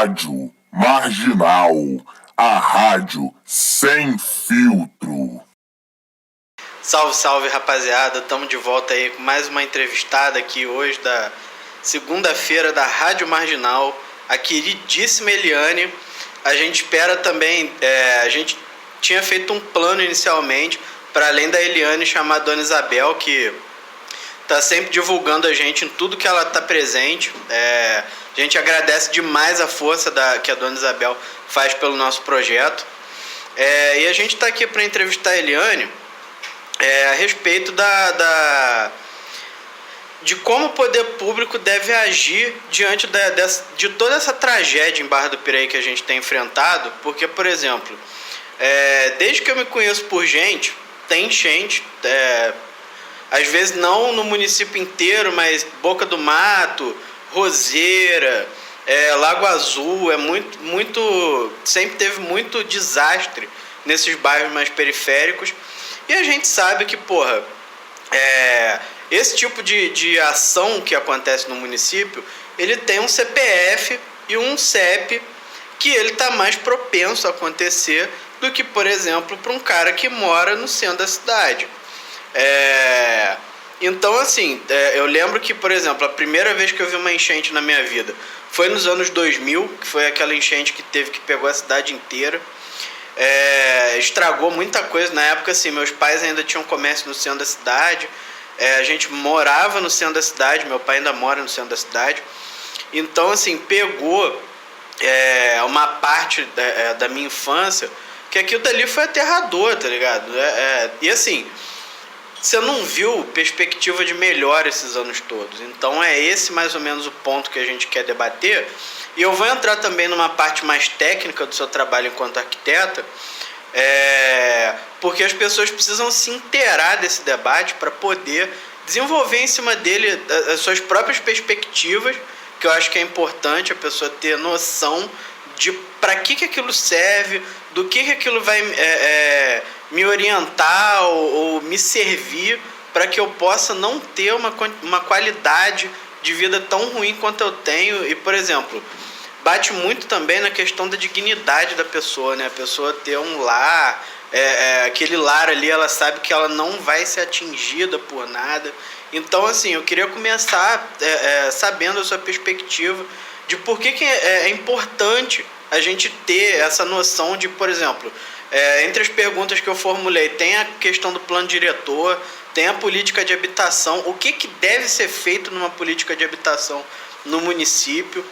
Rádio Marginal, a rádio sem filtro. Salve, salve, rapaziada, estamos de volta aí com mais uma entrevistada aqui hoje da segunda-feira da Rádio Marginal, a queridíssima Eliane. A gente espera também, a gente tinha feito um plano inicialmente para além da Eliane chamar a Dona Isabel, que tá sempre divulgando a gente em tudo que ela tá presente. A gente agradece demais a força que a Dona Isabel faz pelo nosso projeto. E a gente tá aqui para entrevistar a Eliane a respeito de como o poder público deve agir diante de toda essa tragédia em Barra do Piraí que a gente tem enfrentado. Porque, por exemplo, desde que eu me conheço por gente, tem enchente, às vezes não no município inteiro, mas Boca do Mato, Roseira, Lago Azul, sempre teve muito desastre nesses bairros mais periféricos. E a gente sabe que, esse tipo de ação que acontece no município, ele tem um CPF e um CEP que ele está mais propenso a acontecer do que, por exemplo, para um cara que mora no centro da cidade. Então, assim, eu lembro que, por exemplo, a primeira vez que eu vi uma enchente na minha vida foi nos anos 2000, que foi aquela enchente que pegou a cidade inteira. Estragou muita coisa. Na época, assim, meus pais ainda tinham comércio no centro da cidade. A gente morava no centro da cidade, meu pai ainda mora no centro da cidade. Então, assim, pegou uma parte da minha infância, que aquilo dali foi aterrador, tá ligado? E assim, você não viu perspectiva de melhora esses anos todos. Então é esse mais ou menos o ponto que a gente quer debater. E eu vou entrar também numa parte mais técnica do seu trabalho enquanto arquiteta, porque as pessoas precisam se inteirar desse debate para poder desenvolver em cima dele as suas próprias perspectivas, que eu acho que é importante a pessoa ter noção de para que aquilo serve, do que aquilo vai me orientar ou me servir para que eu possa não ter uma qualidade de vida tão ruim quanto eu tenho. E, por exemplo, bate muito também na questão da dignidade da pessoa, né? A pessoa ter um lar, aquele lar ali, ela sabe que ela não vai ser atingida por nada. Então, assim, eu queria começar sabendo a sua perspectiva de por que é importante a gente ter essa noção de, por exemplo, entre as perguntas que eu formulei, tem a questão do plano diretor, tem a política de habitação, o que deve ser feito numa política de habitação no município,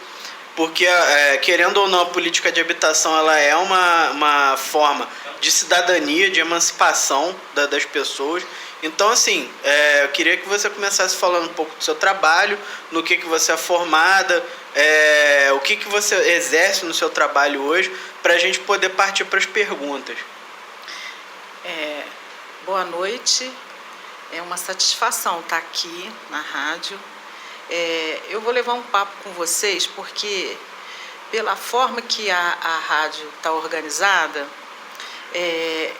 porque, querendo ou não, a política de habitação ela é uma forma de cidadania, de emancipação das pessoas. Então, assim, eu queria que você começasse falando um pouco do seu trabalho, no que você é formada, o que você exerce no seu trabalho hoje, para a gente poder partir para as perguntas. Boa noite, é uma satisfação estar aqui na rádio. Eu vou levar um papo com vocês, porque pela forma que a rádio está organizada,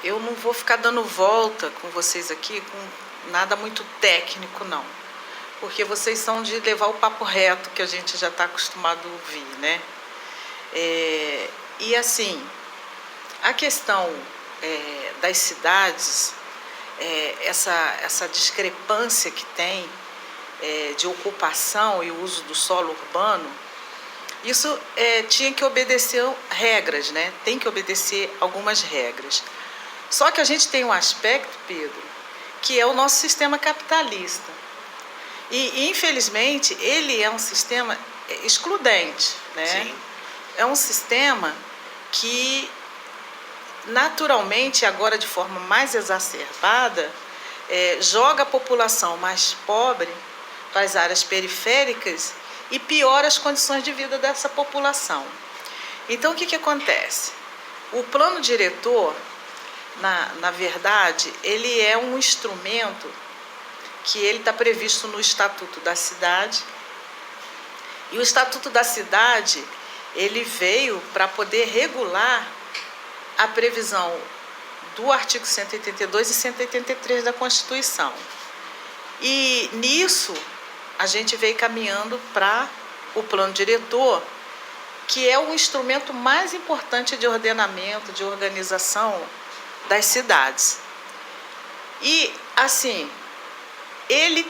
eu não vou ficar dando volta com vocês aqui com nada muito técnico, não. Porque vocês são de levar o papo reto, que a gente já está acostumado a ouvir, né? E assim, a questão das cidades, essa discrepância que tem de ocupação e uso do solo urbano, isso tinha que obedecer regras, né? Tem que obedecer algumas regras. Só que a gente tem um aspecto, Pedro, que é o nosso sistema capitalista. E infelizmente, ele é um sistema excludente, né? Sim. É um sistema que, naturalmente, agora de forma mais exacerbada, joga a população mais pobre para as áreas periféricas e piora as condições de vida dessa população. Então, o que acontece? O plano diretor, na verdade, ele é um instrumento que ele está previsto no Estatuto da Cidade. E o Estatuto da Cidade, ele veio para poder regular a previsão do artigo 182 e 183 da Constituição. E nisso, a gente veio caminhando para o plano diretor, que é o instrumento mais importante de ordenamento, de organização das cidades. E, assim, ele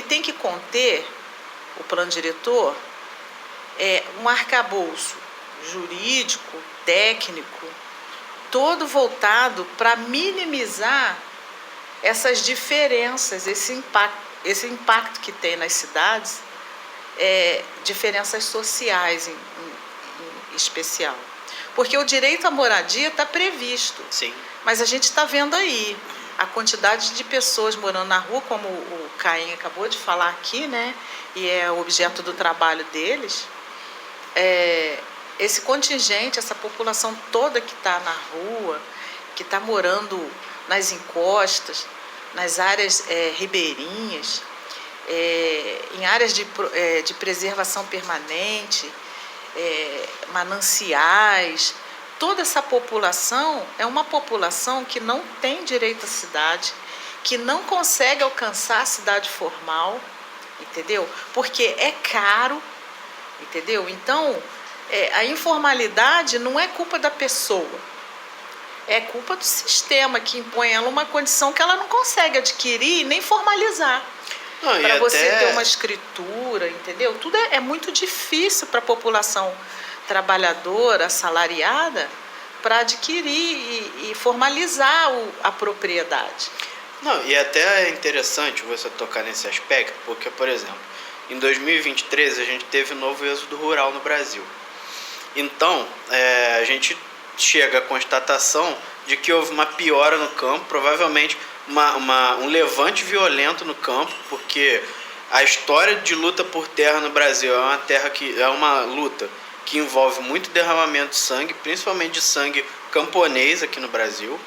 tem que conter, o plano diretor, um arcabouço jurídico, técnico, todo voltado para minimizar essas diferenças, esse impacto que tem nas cidades, diferenças sociais em especial. Porque o direito à moradia está previsto. Sim. Mas a gente está vendo aí a quantidade de pessoas morando na rua, como o Caim acabou de falar aqui, né? E é o objeto do trabalho deles. Esse contingente, essa população toda que está na rua, que está morando nas encostas, nas áreas ribeirinhas, em áreas de preservação permanente, mananciais, toda essa população é uma população que não tem direito à cidade, que não consegue alcançar a cidade formal, entendeu? Porque é caro, entendeu? Então, a informalidade não é culpa da pessoa, é culpa do sistema que impõe ela uma condição que ela não consegue adquirir nem formalizar. Para você ter uma escritura, entendeu? Tudo é muito difícil para a população trabalhadora, assalariada, para adquirir e formalizar a propriedade. Não, e até é interessante você tocar nesse aspecto, porque, por exemplo, em 2023 a gente teve um novo êxodo rural no Brasil. Então, a gente chega à constatação de que houve uma piora no campo, provavelmente um levante violento no campo, porque a história de luta por terra no Brasil é uma luta que envolve muito derramamento de sangue, principalmente de sangue camponês aqui no Brasil.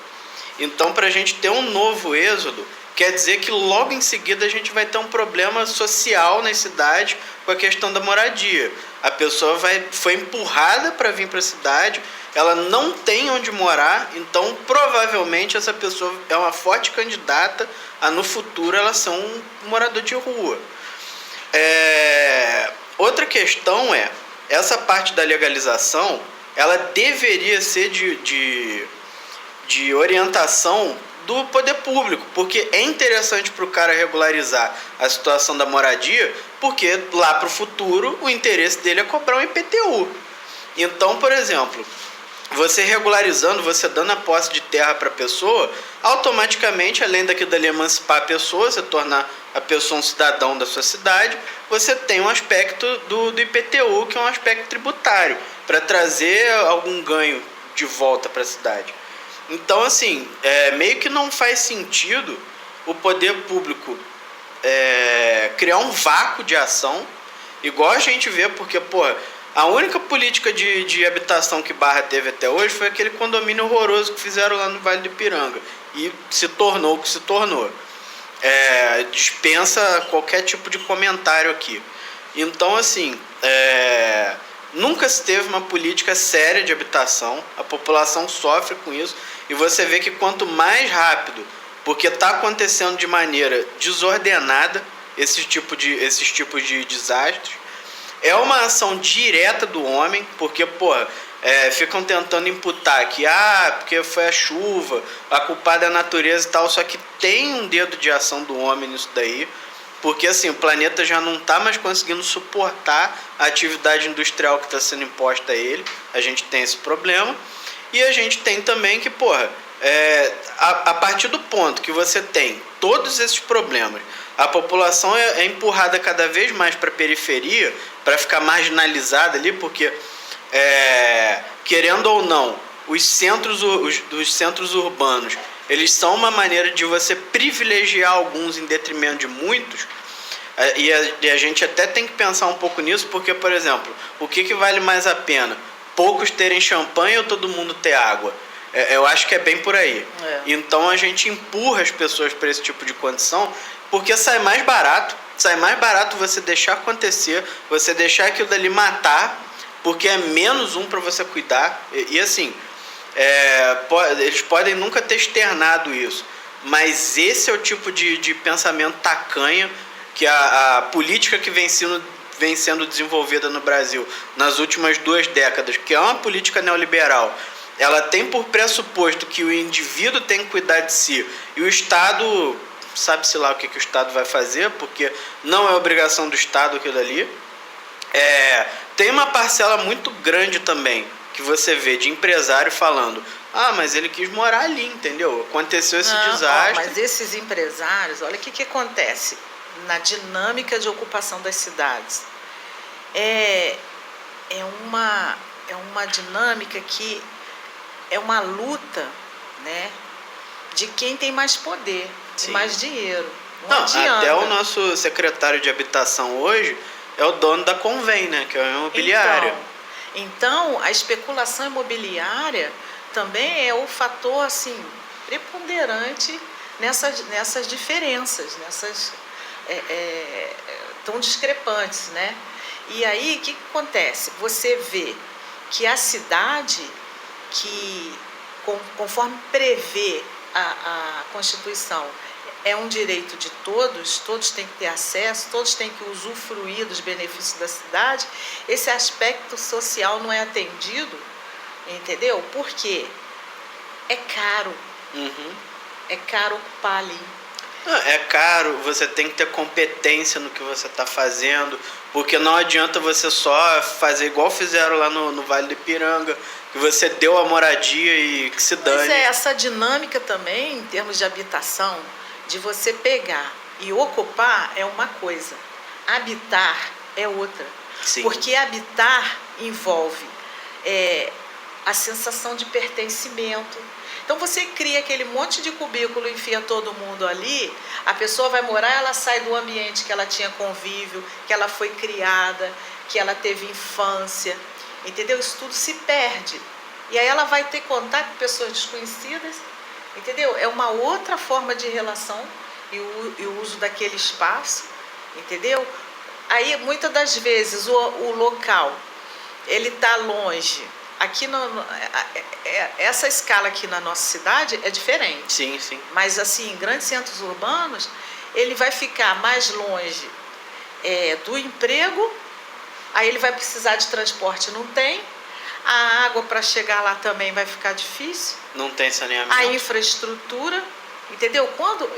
Então, para a gente ter um novo êxodo, quer dizer que logo em seguida a gente vai ter um problema social nas cidades com a questão da moradia. A pessoa foi empurrada para vir para a cidade, ela não tem onde morar, então provavelmente essa pessoa é uma forte candidata a no futuro ela ser um morador de rua. Outra questão essa parte da legalização, ela deveria ser de orientação do poder público, porque é interessante para o cara regularizar a situação da moradia, porque lá para o futuro o interesse dele é cobrar um IPTU. Então, por exemplo, você regularizando, você dando a posse de terra para a pessoa, automaticamente, além daquilo dali emancipar a pessoa, você tornar a pessoa um cidadão da sua cidade, você tem um aspecto do IPTU, que é um aspecto tributário, para trazer algum ganho de volta para a cidade. Então, assim, meio que não faz sentido o poder público criar um vácuo de ação, igual a gente vê, porque, a única política de habitação que Barra teve até hoje foi aquele condomínio horroroso que fizeram lá no Vale do Ipiranga. E se tornou o que se tornou. Dispensa qualquer tipo de comentário aqui. Então, assim, nunca se teve uma política séria de habitação. A população sofre com isso. E você vê que quanto mais rápido, porque está acontecendo de maneira desordenada esses tipos de desastres, é uma ação direta do homem, porque, ficam tentando imputar que, porque foi a chuva, a culpada é a natureza e tal, só que tem um dedo de ação do homem nisso daí, porque, assim, o planeta já não está mais conseguindo suportar a atividade industrial que está sendo imposta a ele, a gente tem esse problema, e a gente tem também que, a partir do ponto que você tem todos esses problemas, a população é empurrada cada vez mais para a periferia, para ficar marginalizada ali, porque, querendo ou não, os centros urbanos, eles são uma maneira de você privilegiar alguns em detrimento de muitos, e a gente até tem que pensar um pouco nisso, porque, por exemplo, o que vale mais a pena? Poucos terem champanhe ou todo mundo ter água? Eu acho que é bem por aí. Então a gente empurra as pessoas para esse tipo de condição, porque sai mais barato você deixar acontecer, você deixar aquilo dali matar, porque é menos um para você cuidar. E assim, eles podem nunca ter externado isso, mas esse é o tipo de pensamento tacanho que a política que vem sendo vem sendo desenvolvida no Brasil nas últimas 2 décadas, que é uma política neoliberal, ela tem por pressuposto que o indivíduo tem que cuidar de si e o Estado, sabe-se lá o que o Estado vai fazer, porque não é obrigação do Estado aquilo ali. Tem uma parcela muito grande também que você vê de empresário falando: ah, mas ele quis morar ali, entendeu? Aconteceu esse desastre. Mas esses empresários, olha o que acontece na dinâmica de ocupação das cidades. É uma dinâmica que é uma luta, né, de quem tem mais poder, e mais dinheiro. Não adianta. Até o nosso secretário de habitação hoje é o dono da Convém, né, que é uma imobiliária. Então, a especulação imobiliária também é o fator assim, preponderante nessas diferenças, tão discrepantes, né? E aí, o que acontece? Você vê que a cidade, que conforme prevê a Constituição, é um direito de todos têm que ter acesso, todos têm que usufruir dos benefícios da cidade, esse aspecto social não é atendido, entendeu? Porque é caro. É caro ocupar ali. É caro, você tem que ter competência no que você está fazendo, porque não adianta você só fazer igual fizeram lá no Vale do Ipiranga, que você deu a moradia e que se dane. Mas essa dinâmica também, em termos de habitação, de você pegar e ocupar é uma coisa, habitar é outra. Sim. Porque habitar envolve a sensação de pertencimento. Então você cria aquele monte de cubículo, enfia todo mundo ali, a pessoa vai morar, ela sai do ambiente que ela tinha convívio, que ela foi criada, que ela teve infância, entendeu? Isso tudo se perde. E aí ela vai ter contato com pessoas desconhecidas, entendeu? É uma outra forma de relação e o uso daquele espaço, entendeu? Aí, muitas das vezes, o local, ele está longe. Aqui, essa escala aqui na nossa cidade é diferente. Sim, sim. Mas, assim, em grandes centros urbanos, ele vai ficar mais longe do emprego, aí ele vai precisar de transporte, não tem. A água para chegar lá também vai ficar difícil. Não tem saneamento. A infraestrutura, entendeu? Quando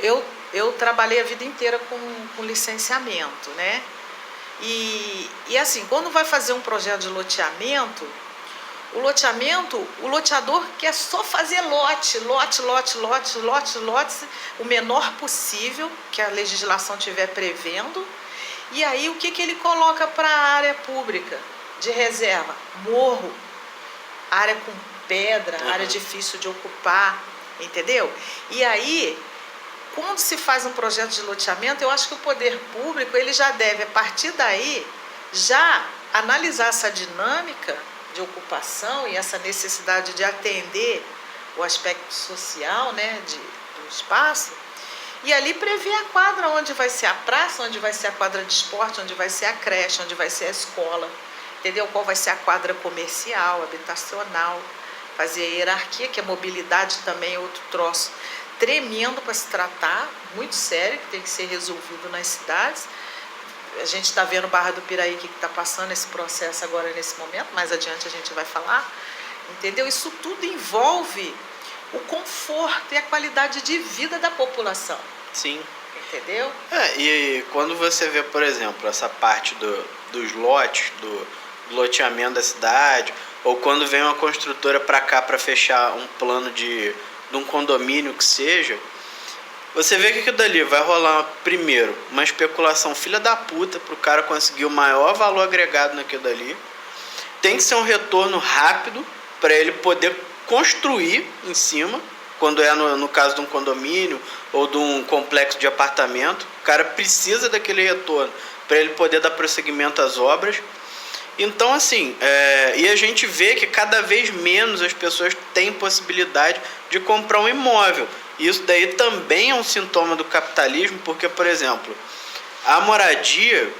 eu trabalhei a vida inteira com licenciamento, né? E assim, quando vai fazer um projeto de loteamento, o loteador quer só fazer lotes, o menor possível que a legislação estiver prevendo. E aí o que ele coloca para a área pública de reserva? Morro, área com pedra, área difícil de ocupar, entendeu? E aí, quando se faz um projeto de loteamento, eu acho que o poder público ele já deve, a partir daí, já analisar essa dinâmica de ocupação e essa necessidade de atender o aspecto social, né, do espaço, e ali prever a quadra onde vai ser a praça, onde vai ser a quadra de esporte, onde vai ser a creche, onde vai ser a escola, entendeu? Qual vai ser a quadra comercial, habitacional, fazer a hierarquia, que a mobilidade também é outro troço tremendo para se tratar, muito sério, que tem que ser resolvido nas cidades. A gente está vendo Barra do Piraí que está passando esse processo agora nesse momento, mais adiante a gente vai falar, entendeu? Isso tudo envolve o conforto e a qualidade de vida da população. Sim. Entendeu? E quando você vê, por exemplo, essa parte dos lotes, do loteamento da cidade, ou quando vem uma construtora para cá para fechar um plano de um condomínio que seja, você vê que aquilo dali vai rolar, primeiro, uma especulação filha da puta para o cara conseguir o maior valor agregado naquilo dali. Tem que ser um retorno rápido para ele poder construir em cima, quando é no caso de um condomínio ou de um complexo de apartamento. O cara precisa daquele retorno para ele poder dar prosseguimento às obras. Então, assim, e a gente vê que cada vez menos as pessoas têm possibilidade de comprar um imóvel. Isso daí também é um sintoma do capitalismo, porque, por exemplo, a moradia,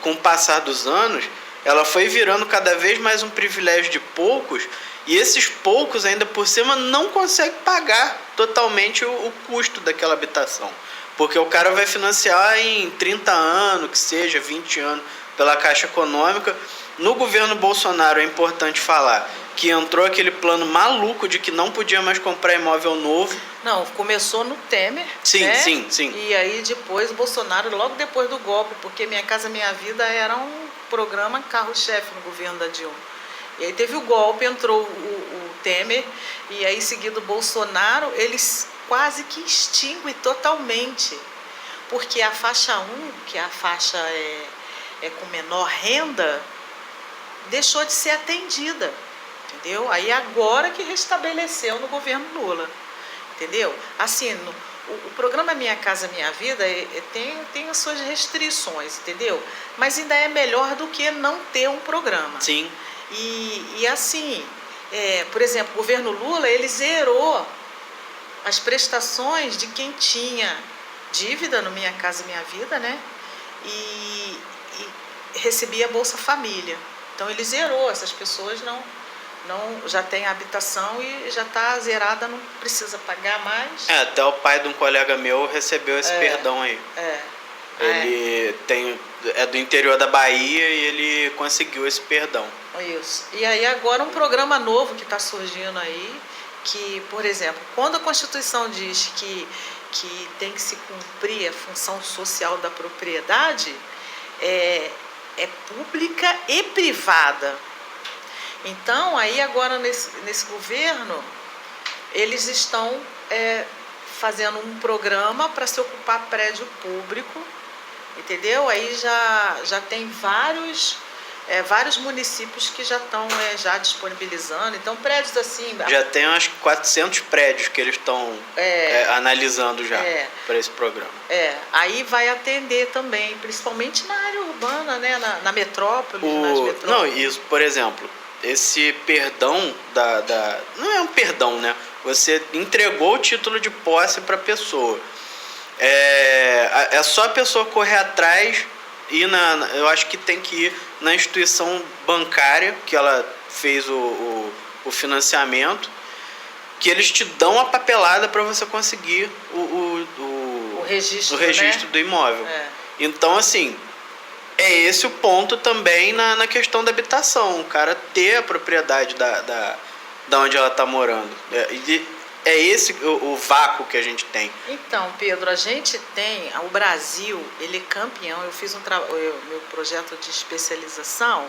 com o passar dos anos, ela foi virando cada vez mais um privilégio de poucos, e esses poucos, ainda por cima, não conseguem pagar totalmente o custo daquela habitação. Porque o cara vai financiar em 30 anos, que seja 20 anos, pela Caixa Econômica. No governo Bolsonaro é importante falar que entrou aquele plano maluco de que não podia mais comprar imóvel novo. Não, começou no Temer. Sim, né? sim. E aí depois o Bolsonaro, logo depois do golpe, porque Minha Casa Minha Vida era um programa carro-chefe no governo da Dilma. E aí teve o golpe, entrou o Temer, e aí seguido o Bolsonaro, eles quase que extingue totalmente. Porque a faixa 1, que é a faixa com menor renda, deixou de ser atendida. Entendeu? Aí agora que restabeleceu no governo Lula. Entendeu? Assim, o programa Minha Casa Minha Vida tem as suas restrições, entendeu? Mas ainda é melhor do que não ter um programa. Sim. E assim, por exemplo, o governo Lula, ele zerou as prestações de quem tinha dívida no Minha Casa Minha Vida, né? E recebia Bolsa Família. Então ele zerou, essas pessoas não já tem habitação e já está zerada, não precisa pagar mais. Até o pai de um colega meu recebeu esse perdão aí. Ele é do interior da Bahia e ele conseguiu esse perdão. Isso. E aí agora um programa novo que está surgindo aí, que, por exemplo, quando a Constituição diz que tem que se cumprir a função social da propriedade, é pública e privada. Então, aí agora nesse governo, eles estão fazendo um programa para se ocupar prédio público, entendeu? Aí já tem vários municípios que já estão já disponibilizando. Então, prédios assim... Já tem umas 400 prédios que eles estão analisando já para esse programa. Aí vai atender também, principalmente na área urbana, né? Na metrópole, nas metrópoles. Não, isso, por exemplo... Esse perdão não é um perdão, né? Você entregou o título de posse para a pessoa. É só a pessoa correr atrás e eu acho que tem que ir na instituição bancária que ela fez o financiamento, que eles te dão a papelada para você conseguir o registro né? do imóvel. Então, assim... É esse o ponto também na questão da habitação. O cara ter a propriedade da onde ela está morando. É esse o vácuo que a gente tem. Então, Pedro, a gente tem... O Brasil, ele é campeão. Eu fiz meu projeto de especialização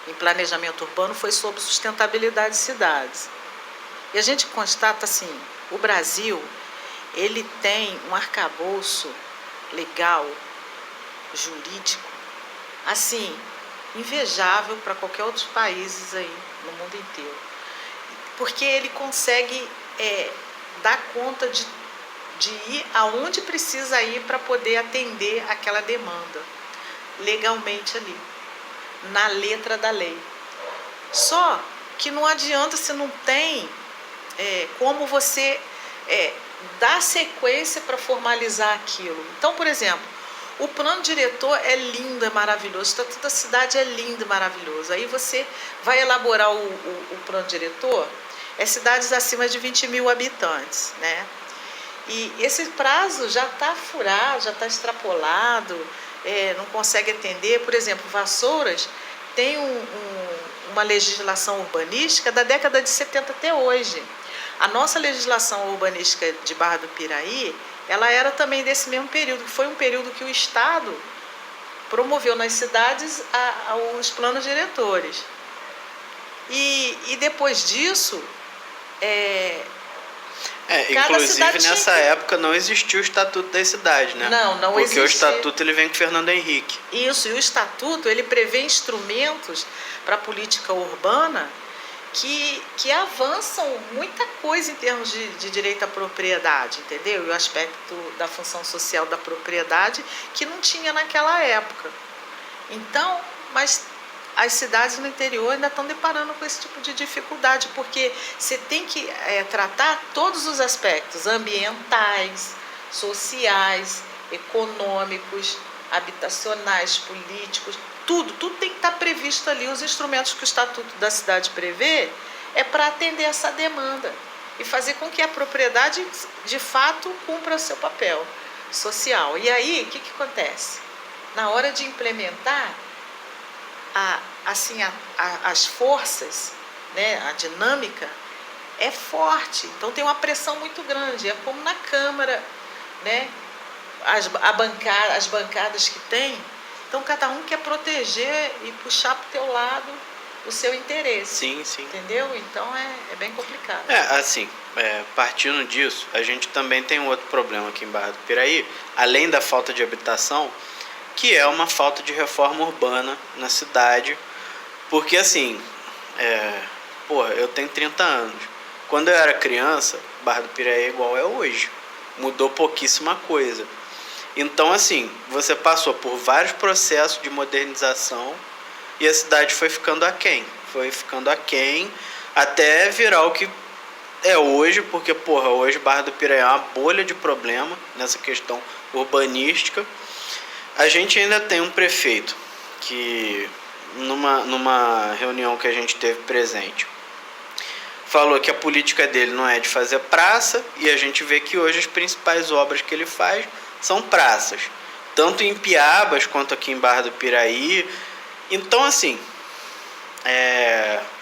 em planejamento urbano foi sobre sustentabilidade de cidades. E a gente constata assim, o Brasil, ele tem um arcabouço legal, jurídico, assim, invejável para qualquer outro países aí no mundo inteiro. Porque ele consegue dar conta de ir aonde precisa ir para poder atender aquela demanda, legalmente ali, na letra da lei. Só que não adianta se não tem como você dar sequência para formalizar aquilo. Então, por exemplo, o plano diretor é lindo, é maravilhoso. O Estatuto da Cidade é lindo, maravilhoso. Aí você vai elaborar o plano diretor, cidades acima de 20 mil habitantes, né? E esse prazo já está furado, já está extrapolado, não consegue atender. Por exemplo, Vassouras tem uma legislação urbanística da década de 70 até hoje. A nossa legislação urbanística de Barra do Piraí, ela era também desse mesmo período, que foi um período que o Estado promoveu nas cidades os planos diretores. E depois disso, inclusive nessa época não existiu o Estatuto das Cidades, né? Não porque existe. O Estatuto ele vem com Fernando Henrique. Isso, e o Estatuto ele prevê instrumentos para a política urbana que avançam muita coisa em termos de direito à propriedade, entendeu? E o aspecto da função social da propriedade que não tinha naquela época. Então, mas as cidades no interior ainda estão deparando com esse tipo de dificuldade, porque você tem que tratar todos os aspectos ambientais, sociais, econômicos, habitacionais, políticos, tudo tem que estar previsto ali. Os instrumentos que o Estatuto da Cidade prevê para atender essa demanda e fazer com que a propriedade, de fato, cumpra o seu papel social. E aí, o que acontece? Na hora de implementar, as forças, né, a dinâmica é forte, então tem uma pressão muito grande, é como na Câmara, né, as bancadas que tem, então cada um quer proteger e puxar para o teu lado o seu interesse. Sim, sim. Entendeu? Então é bem complicado. Assim, partindo disso, a gente também tem um outro problema aqui em Barra do Piraí, além da falta de habitação, que é uma falta de reforma urbana na cidade, porque assim, eu tenho 30 anos. Quando eu era criança, Barra do Piraí é igual é hoje. Mudou pouquíssima coisa. Então, assim, você passou por vários processos de modernização e a cidade foi ficando aquém. Foi ficando aquém até virar o que é hoje, porque, hoje Barra do Piraí é uma bolha de problema nessa questão urbanística. A gente ainda tem um prefeito que, numa reunião que a gente teve presente, falou que a política dele não é de fazer praça, e a gente vê que hoje as principais obras que ele faz são praças, tanto em Piabas quanto aqui em Barra do Piraí. Então, assim,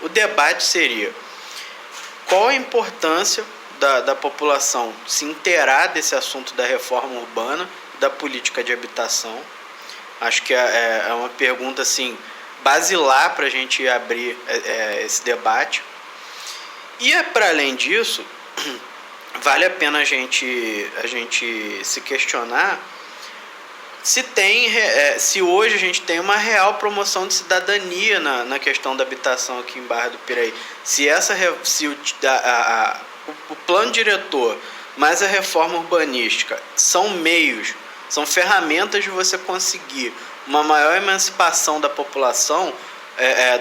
o debate seria: qual a importância da população se inteirar desse assunto da reforma urbana, da política de habitação? Acho que é uma pergunta assim, basilar para a gente abrir esse debate. E, para além disso, vale a pena a gente se questionar se hoje a gente tem uma real promoção de cidadania na questão da habitação aqui em Barra do Piraí. Se o plano diretor mais a reforma urbanística são meios, são ferramentas de você conseguir uma maior emancipação da população,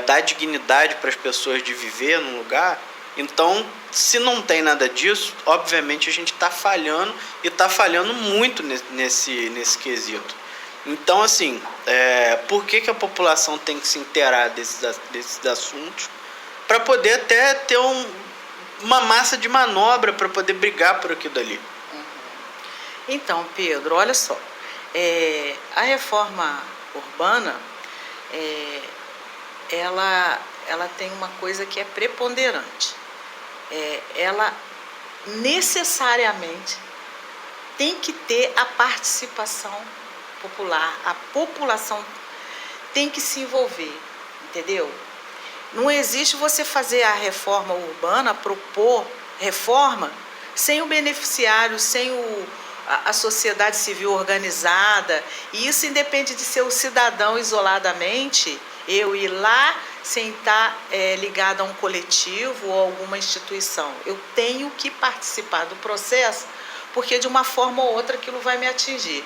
dar dignidade para as pessoas de viver num lugar. Então, se não tem nada disso, obviamente a gente está falhando, e está falhando muito nesse quesito. Então, assim, por que a população tem que se inteirar desses assuntos para poder até ter uma massa de manobra para poder brigar por aquilo ali? Então, Pedro, olha só, a reforma urbana, ela tem uma coisa que é preponderante. Ela necessariamente tem que ter a participação popular, a população tem que se envolver, entendeu? Não existe você fazer a reforma urbana, propor reforma, sem o beneficiário, sem a sociedade civil organizada, e isso independe de ser o cidadão isoladamente, eu ir lá sem estar ligado a um coletivo ou alguma instituição. Eu tenho que participar do processo, porque de uma forma ou outra aquilo vai me atingir.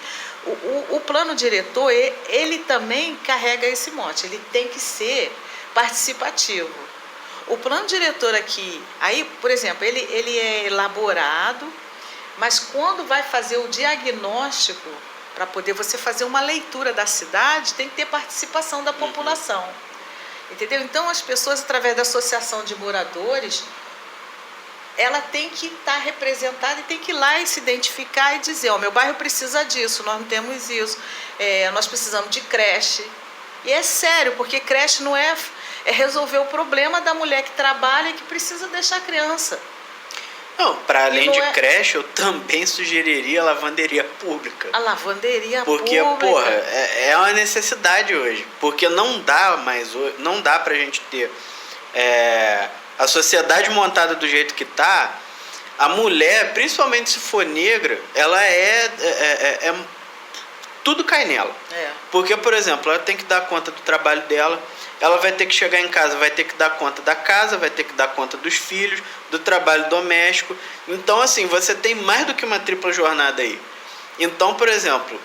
O plano diretor, ele também carrega esse mote, ele tem que ser participativo. O plano diretor aqui, aí, por exemplo, ele é elaborado, mas quando vai fazer o diagnóstico, para poder você fazer uma leitura da cidade, tem que ter participação da população. Entendeu? Então, as pessoas, através da associação de moradores, ela tem que estar representada e tem que ir lá e se identificar e dizer: meu bairro precisa disso, nós não temos isso, nós precisamos de creche. E é sério, porque creche não é resolver o problema da mulher que trabalha e que precisa deixar a criança. Não, para além de creche, eu também sugeriria a lavanderia pública. A lavanderia porque, pública. É uma necessidade hoje. Porque não dá pra gente ter a sociedade montada do jeito que tá. A mulher, principalmente se for negra, ela tudo cai nela. Porque, por exemplo, ela tem que dar conta do trabalho dela, ela vai ter que chegar em casa, vai ter que dar conta da casa, vai ter que dar conta dos filhos, do trabalho doméstico. Então, assim, você tem mais do que uma tripla jornada aí. Então, por exemplo,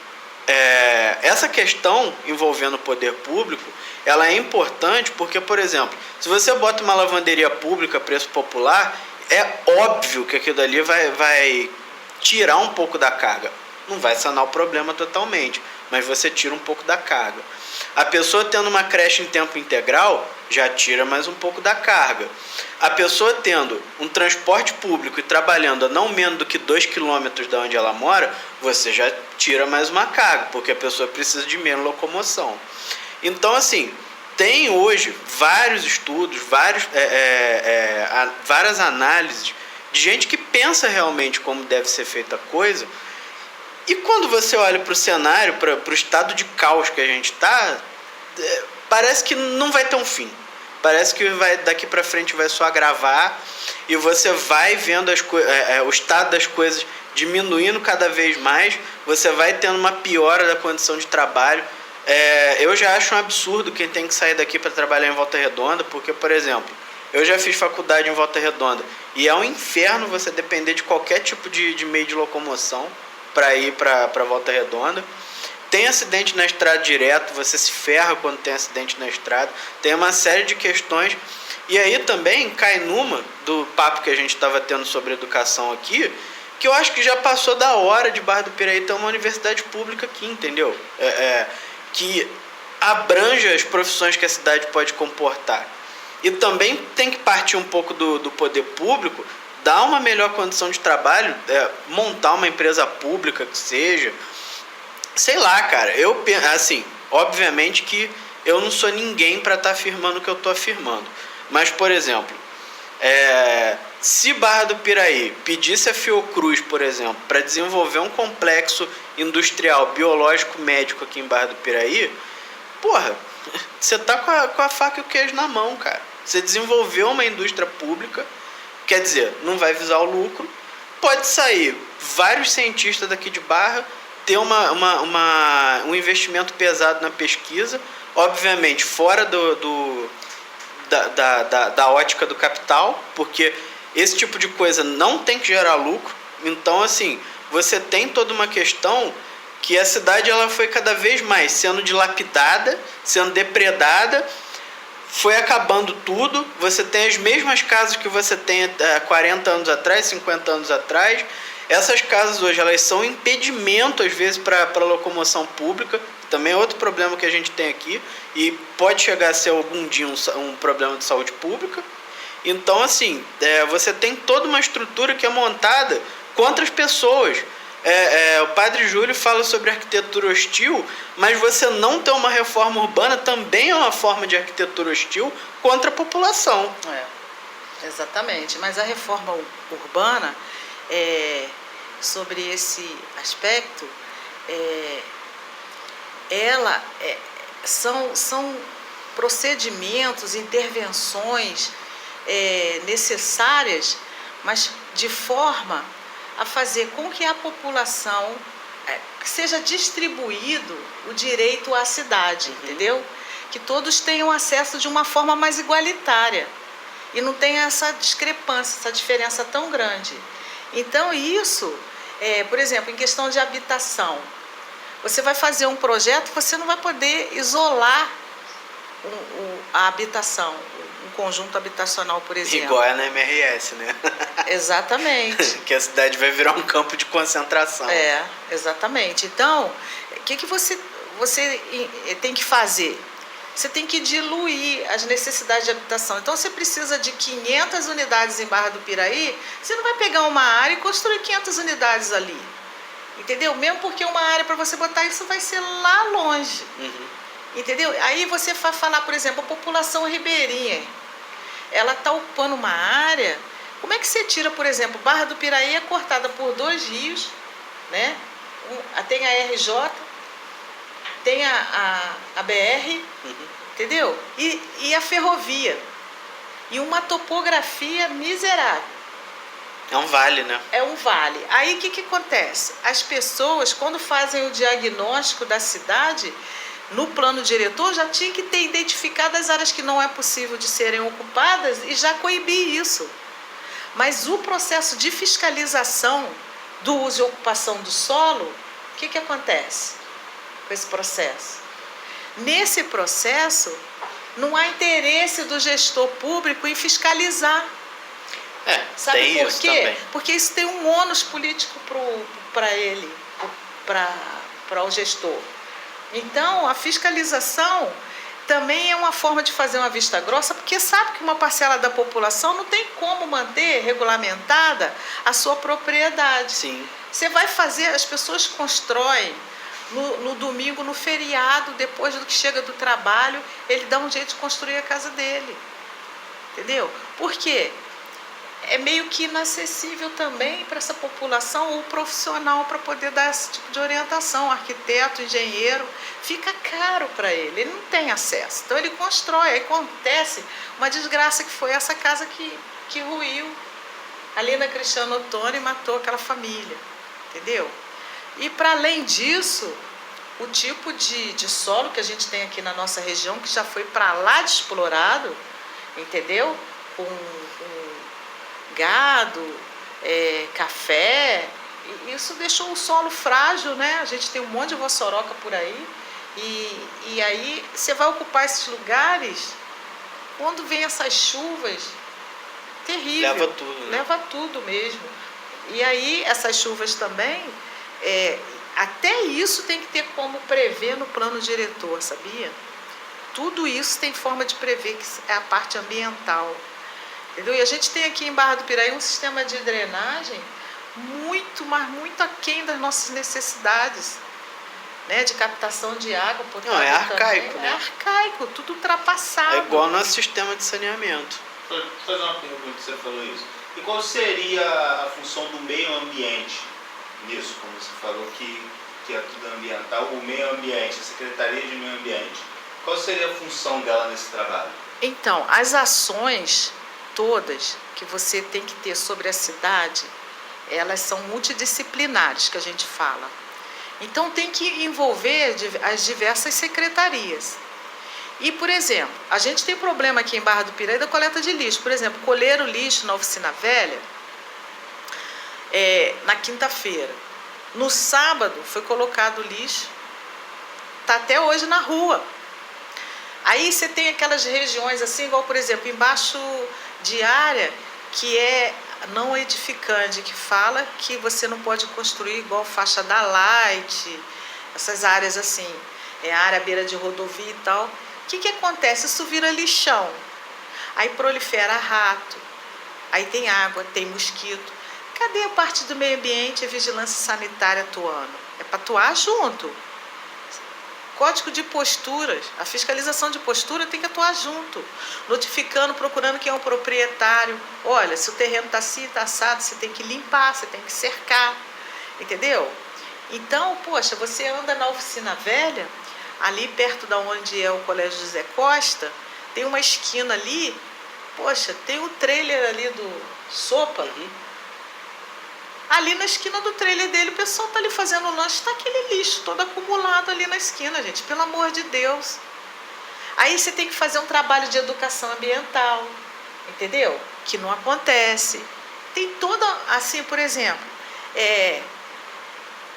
essa questão envolvendo o poder público, ela é importante porque, por exemplo, se você bota uma lavanderia pública a preço popular, é óbvio que aquilo ali vai tirar um pouco da carga. Não vai sanar o problema totalmente, mas você tira um pouco da carga. A pessoa tendo uma creche em tempo integral, já tira mais um pouco da carga. A pessoa tendo um transporte público e trabalhando a não menos do que 2 quilômetros de onde ela mora, você já tira mais uma carga, porque a pessoa precisa de menos locomoção. Então, assim, tem hoje vários estudos, várias análises de gente que pensa realmente como deve ser feita a coisa. E quando você olha para o cenário, para o estado de caos que a gente está, parece que não vai ter um fim. Parece que daqui para frente vai só agravar e você vai vendo o estado das coisas diminuindo cada vez mais, você vai tendo uma piora da condição de trabalho. Eu já acho um absurdo quem tem que sair daqui para trabalhar em Volta Redonda, porque, por exemplo, eu já fiz faculdade em Volta Redonda e é um inferno você depender de qualquer tipo de meio de locomoção para ir para Volta Redonda. Tem acidente na estrada direto, você se ferra quando tem acidente na estrada, tem uma série de questões. E aí também cai numa do papo que a gente estava tendo sobre educação aqui, que eu acho que já passou da hora de Barra do Piraí ter uma universidade pública aqui, entendeu? Que abranja as profissões que a cidade pode comportar. E também tem que partir um pouco do poder público, dar uma melhor condição de trabalho, montar uma empresa pública que seja. Sei lá, cara, assim, obviamente que eu não sou ninguém para estar afirmando o que eu estou afirmando. Mas, por exemplo, se Barra do Piraí pedisse a Fiocruz, por exemplo, para desenvolver um complexo industrial, biológico, médico aqui em Barra do Piraí, porra, você tá com a faca e o queijo na mão, cara. Você desenvolveu uma indústria pública, quer dizer, não vai visar o lucro, pode sair vários cientistas daqui de Barra, ter um investimento pesado na pesquisa, obviamente fora da ótica do capital, porque esse tipo de coisa não tem que gerar lucro. Então, assim, você tem toda uma questão que a cidade ela foi cada vez mais sendo dilapidada, sendo depredada, foi acabando tudo. Você tem as mesmas casas que você tem há 40 anos atrás, 50 anos atrás. Essas casas hoje elas são impedimento às vezes para a locomoção pública, também é outro problema que a gente tem aqui e pode chegar a ser algum dia um problema de saúde pública. Então, assim, você tem toda uma estrutura que é montada contra as pessoas. O Padre Júlio fala sobre arquitetura hostil, mas você não ter uma reforma urbana também é uma forma de arquitetura hostil contra a população. Exatamente, mas a reforma urbana, sobre esse aspecto, são procedimentos, intervenções necessárias, mas de forma a fazer com que a população seja distribuído o direito à cidade, entendeu? Que todos tenham acesso de uma forma mais igualitária e não tenha essa discrepância, essa diferença tão grande. Então isso, por exemplo, em questão de habitação, você vai fazer um projeto, você não vai poder isolar a habitação, um conjunto habitacional, por exemplo. Igual é na MRS, né? Exatamente. Que a cidade vai virar um campo de concentração. Exatamente. Então, o que você tem que fazer? Você tem que diluir as necessidades de habitação. Então, você precisa de 500 unidades em Barra do Piraí, você não vai pegar uma área e construir 500 unidades ali. Entendeu? Mesmo porque uma área para você botar isso vai ser lá longe. Entendeu? Aí você vai falar, por exemplo, a população ribeirinha. Ela está ocupando uma área. Como é que você tira, por exemplo, Barra do Piraí é cortada por 2 rios, né? Tem a RJ, tem a BR, entendeu? E a ferrovia. E uma topografia miserável. É um vale, né? É um vale. Aí o que acontece? As pessoas, quando fazem o diagnóstico da cidade, no plano diretor, já tinha que ter identificado as áreas que não é possível de serem ocupadas e já coibir isso. Mas o processo de fiscalização do uso e ocupação do solo, o que acontece com esse processo? Nesse processo, não há interesse do gestor público em fiscalizar. Sabe por quê? Também. Porque isso tem um ônus político para ele, para o gestor. Então, a fiscalização também é uma forma de fazer uma vista grossa, porque sabe que uma parcela da população não tem como manter regulamentada a sua propriedade. Sim. Você vai fazer, as pessoas constroem no domingo, no feriado, depois do que chega do trabalho, ele dá um jeito de construir a casa dele. Entendeu? Por quê? É meio que inacessível também para essa população o profissional para poder dar esse tipo de orientação, arquiteto, engenheiro, fica caro para ele não tem acesso. Então ele constrói, aí acontece uma desgraça que foi essa casa que ruiu ali na Cristiano Ottoni e matou aquela família, entendeu? E para além disso, o tipo de solo que a gente tem aqui na nossa região, que já foi para lá de explorado, entendeu? Com gado, café, e isso deixou o solo frágil, né? A gente tem um monte de vossoroca por aí, e aí você vai ocupar esses lugares, quando vem essas chuvas, terrível. Leva tudo, né? Leva tudo mesmo. E aí essas chuvas também, até isso tem que ter como prever no plano diretor, sabia? Tudo isso tem forma de prever, que é a parte ambiental. Entendeu? E a gente tem aqui em Barra do Piraí um sistema de drenagem muito, mas muito aquém das nossas necessidades, né? De captação de água potável. Não, é arcaico, também. né? É arcaico, tudo ultrapassado. É igual ao nosso sistema de saneamento. Vou fazer uma pergunta que você falou isso. E qual seria a função do meio ambiente nisso? Como você falou que é tudo ambiental, o meio ambiente, a Secretaria de Meio Ambiente. Qual seria a função dela nesse trabalho? Então, as ações todas que você tem que ter sobre a cidade, elas são multidisciplinares, que a gente fala. Então tem que envolver as diversas secretarias. E, por exemplo, a gente tem problema aqui em Barra do Piraí da coleta de lixo. Por exemplo, colher o lixo na oficina velha, na quinta-feira. No sábado foi colocado o lixo, está até hoje na rua. Aí você tem aquelas regiões assim, igual, por exemplo, embaixo de área que é não edificante, que fala que você não pode construir igual faixa da Light, essas áreas assim, área à beira de rodovia e tal. O que acontece? Isso vira lixão. Aí prolifera rato, aí tem água, tem mosquito. Cadê a parte do meio ambiente e vigilância sanitária atuando? É para atuar junto. Código de posturas, a fiscalização de postura tem que atuar junto, notificando, procurando quem é o proprietário. Olha, se o terreno está assim, está assado, você tem que limpar, você tem que cercar, entendeu? Então, poxa, você anda na oficina velha, ali perto da onde é o Colégio José Costa, tem uma esquina ali, poxa, tem o trailer ali do Sopa, ali na esquina do trailer dele, o pessoal está ali fazendo lanche, está aquele lixo todo acumulado ali na esquina, gente, pelo amor de Deus. Aí você tem que fazer um trabalho de educação ambiental, entendeu? Que não acontece. Tem toda, assim, por exemplo,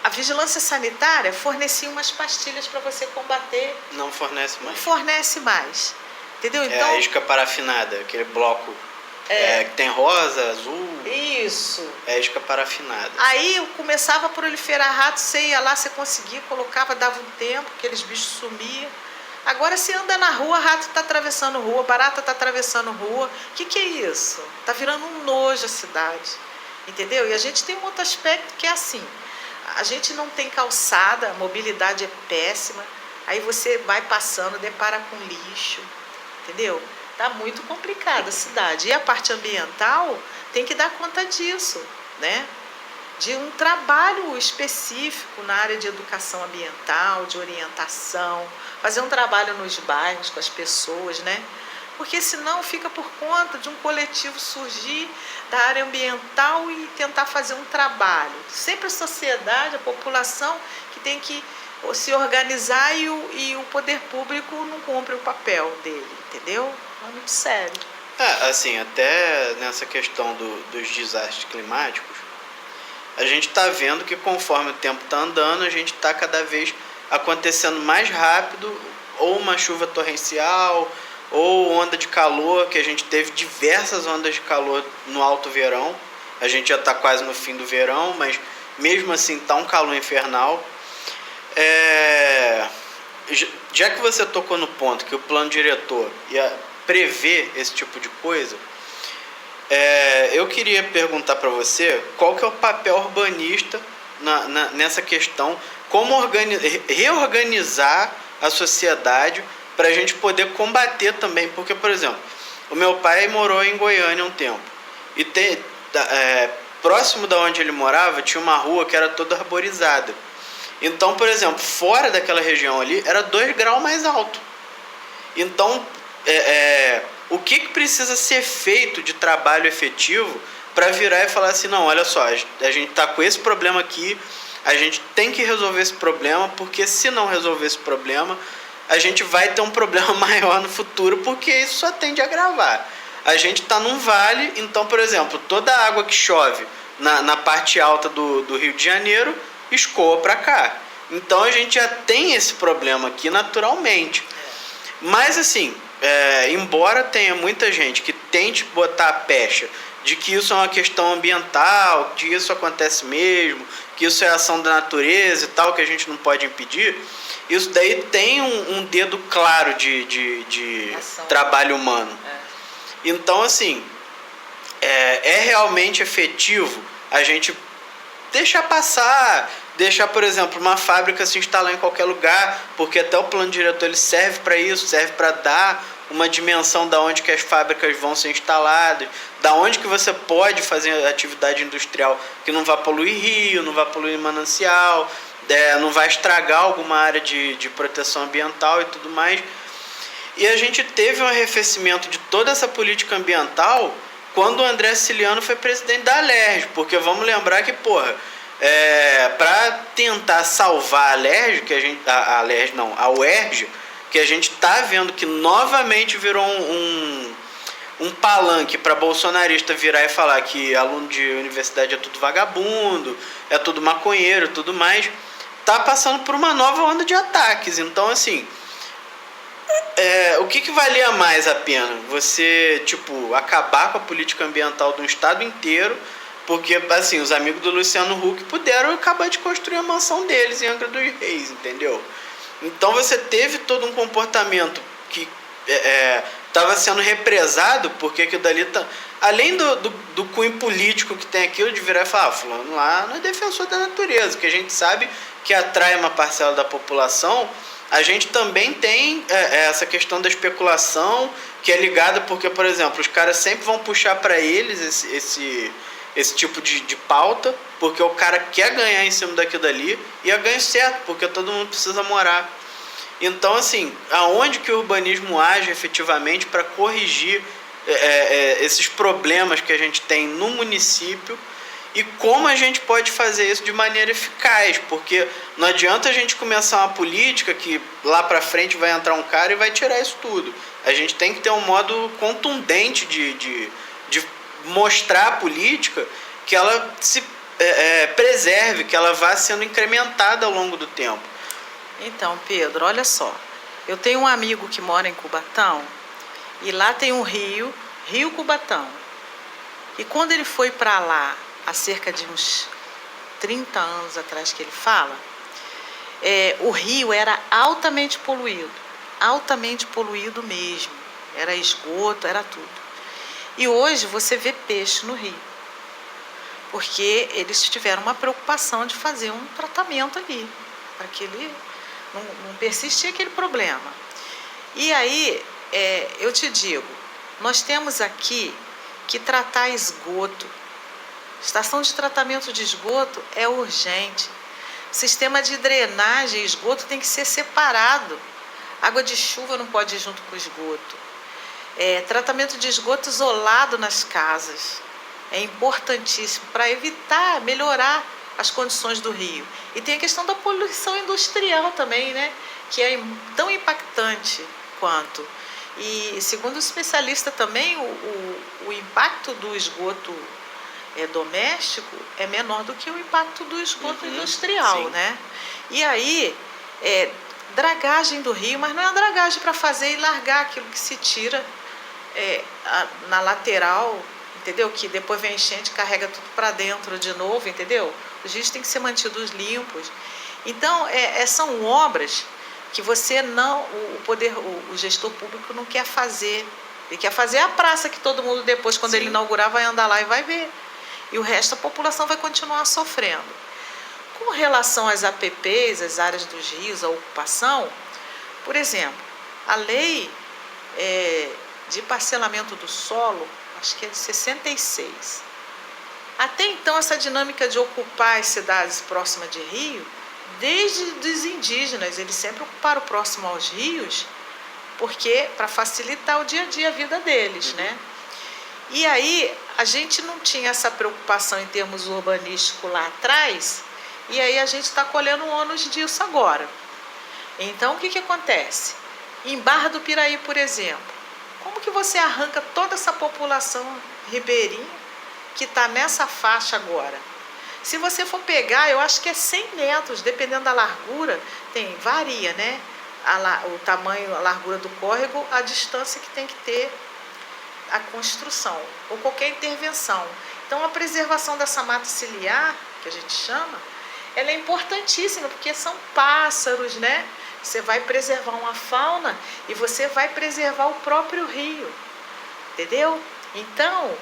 a vigilância sanitária fornecia umas pastilhas para você combater. Não fornece Não mais. fornece mais, entendeu? É Então, a isca parafinada, aquele bloco que tem rosa, azul. isso. É a isca parafinada. Aí começava a proliferar rato, você ia lá, você conseguia, colocava, dava um tempo, aqueles bichos sumiam. Agora você anda na rua, rato está atravessando rua, barata está atravessando rua. O que é isso? Está virando um nojo a cidade, entendeu? E a gente tem um outro aspecto que é assim, a gente não tem calçada, a mobilidade é péssima, aí você vai passando, depara com lixo, entendeu? Está muito complicada a cidade. E a parte ambiental tem que dar conta disso, né? De um trabalho específico na área de educação ambiental, de orientação, fazer um trabalho nos bairros com as pessoas, né? Porque senão fica por conta de um coletivo surgir da área ambiental e tentar fazer um trabalho. Sempre a sociedade, a população que tem que se organizar e o poder público não cumpre o papel dele, entendeu? É muito sério. Assim, até nessa questão dos desastres climáticos, a gente está vendo que conforme o tempo está andando, a gente está cada vez acontecendo mais rápido, ou uma chuva torrencial, ou onda de calor, que a gente teve diversas ondas de calor no alto verão. A gente já está quase no fim do verão, mas mesmo assim está um calor infernal. Já que você tocou no ponto que o plano diretor ia prever esse tipo de coisa, eu queria perguntar para você qual que é o papel urbanista nessa questão como reorganizar a sociedade para a gente poder combater também. Porque, por exemplo, o meu pai morou em Goiânia um tempo. E próximo da onde ele morava tinha uma rua que era toda arborizada. Então, por exemplo, fora daquela região ali era 2 graus mais alto. Então, o que precisa ser feito de trabalho efetivo para virar e falar assim, não, olha só, a gente está com esse problema aqui, a gente tem que resolver esse problema, porque se não resolver esse problema, a gente vai ter um problema maior no futuro, porque isso só tende a agravar. A gente está num vale, então, por exemplo, toda a água que chove na parte alta do Rio de Janeiro escoa para cá. Então a gente já tem esse problema aqui naturalmente. Mas assim, embora tenha muita gente que tente botar a pecha de que isso é uma questão ambiental, que isso acontece mesmo, que isso é ação da natureza e tal, que a gente não pode impedir, isso daí tem um dedo claro de trabalho humano. Então, assim, é realmente efetivo a gente deixar passar, deixar, por exemplo, uma fábrica se instalar em qualquer lugar, porque até o plano diretor ele serve para isso, serve para dar uma dimensão da onde que as fábricas vão ser instaladas, da onde que você pode fazer atividade industrial que não vai poluir rio, não vai poluir manancial, não vai estragar alguma área de proteção ambiental e tudo mais. E a gente teve um arrefecimento de toda essa política ambiental quando o André Ciliano foi presidente da Alerj, porque vamos lembrar que, para tentar salvar a Alerj, a UERJ, que a gente está vendo que novamente virou um palanque para bolsonarista virar e falar que aluno de universidade é tudo vagabundo, é tudo maconheiro, tudo mais, tá passando por uma nova onda de ataques. Então, assim, o que valia mais a pena? Você, acabar com a política ambiental do estado inteiro, porque, assim, os amigos do Luciano Huck puderam acabar de construir a mansão deles em Angra dos Reis, entendeu? Então você teve todo um comportamento que estava sendo represado, porque aquilo dali além do cunho político que tem aquilo, de virar e falar, fulano lá não é defensor da natureza, que a gente sabe que atrai uma parcela da população. A gente também tem essa questão da especulação, que é ligada porque, por exemplo, os caras sempre vão puxar para eles esse tipo de pauta, porque o cara quer ganhar em cima daquilo dali, e é ganho certo, porque todo mundo precisa morar. Então, assim, aonde que o urbanismo age efetivamente para corrigir esses problemas que a gente tem no município, e como a gente pode fazer isso de maneira eficaz, porque não adianta a gente começar uma política que lá para frente vai entrar um cara e vai tirar isso tudo. A gente tem que ter um modo contundente de mostrar a política que ela se preserve, que ela vá sendo incrementada ao longo do tempo. Então, Pedro, olha só. Eu tenho um amigo que mora em Cubatão e lá tem um rio Cubatão. E quando ele foi para lá, há cerca de uns 30 anos atrás que ele fala, o rio era altamente poluído mesmo. Era esgoto, era tudo. E hoje você vê peixe no rio, porque eles tiveram uma preocupação de fazer um tratamento ali, para que ele não persistir aquele problema. E aí, eu te digo, nós temos aqui que tratar esgoto. Estação de tratamento de esgoto é urgente. Sistema de drenagem e esgoto tem que ser separado. Água de chuva não pode ir junto com o esgoto. Tratamento de esgoto isolado nas casas. É importantíssimo para melhorar as condições do rio. E tem a questão da poluição industrial também, né? Que é tão impactante quanto. E segundo o especialista também, o impacto do esgoto doméstico é menor do que o impacto do esgoto industrial, sim, né? E aí, dragagem do rio, mas não é a dragagem para fazer e largar aquilo que se tira na lateral, entendeu? Que depois vem enchente, carrega tudo para dentro de novo, entendeu? Os rios têm que ser mantidos limpos. Então, são obras que você não, o gestor público não quer fazer. Ele quer fazer a praça que todo mundo depois, quando ele inaugurar, vai andar lá e vai ver. E o resto, a população vai continuar sofrendo. Com relação às APPs, as áreas dos rios, a ocupação, por exemplo, a lei de parcelamento do solo, acho que é de 66. Até então, essa dinâmica de ocupar as cidades próximas de rio, desde os indígenas, eles sempre ocuparam próximo aos rios, porque para facilitar o dia a dia, a vida deles, né? E aí, a gente não tinha essa preocupação em termos urbanísticos lá atrás, e aí a gente está colhendo o ônus disso agora. Então, o que acontece? Em Barra do Piraí, por exemplo, como que você arranca toda essa população ribeirinha que está nessa faixa agora? Se você for pegar, eu acho que é 100 metros, dependendo da largura, varia, né? O tamanho, a largura do córrego, a distância que tem que ter a construção, ou qualquer intervenção. Então, a preservação dessa mata ciliar, que a gente chama, ela é importantíssima, porque são pássaros, né? Você vai preservar uma fauna e você vai preservar o próprio rio, entendeu? Então,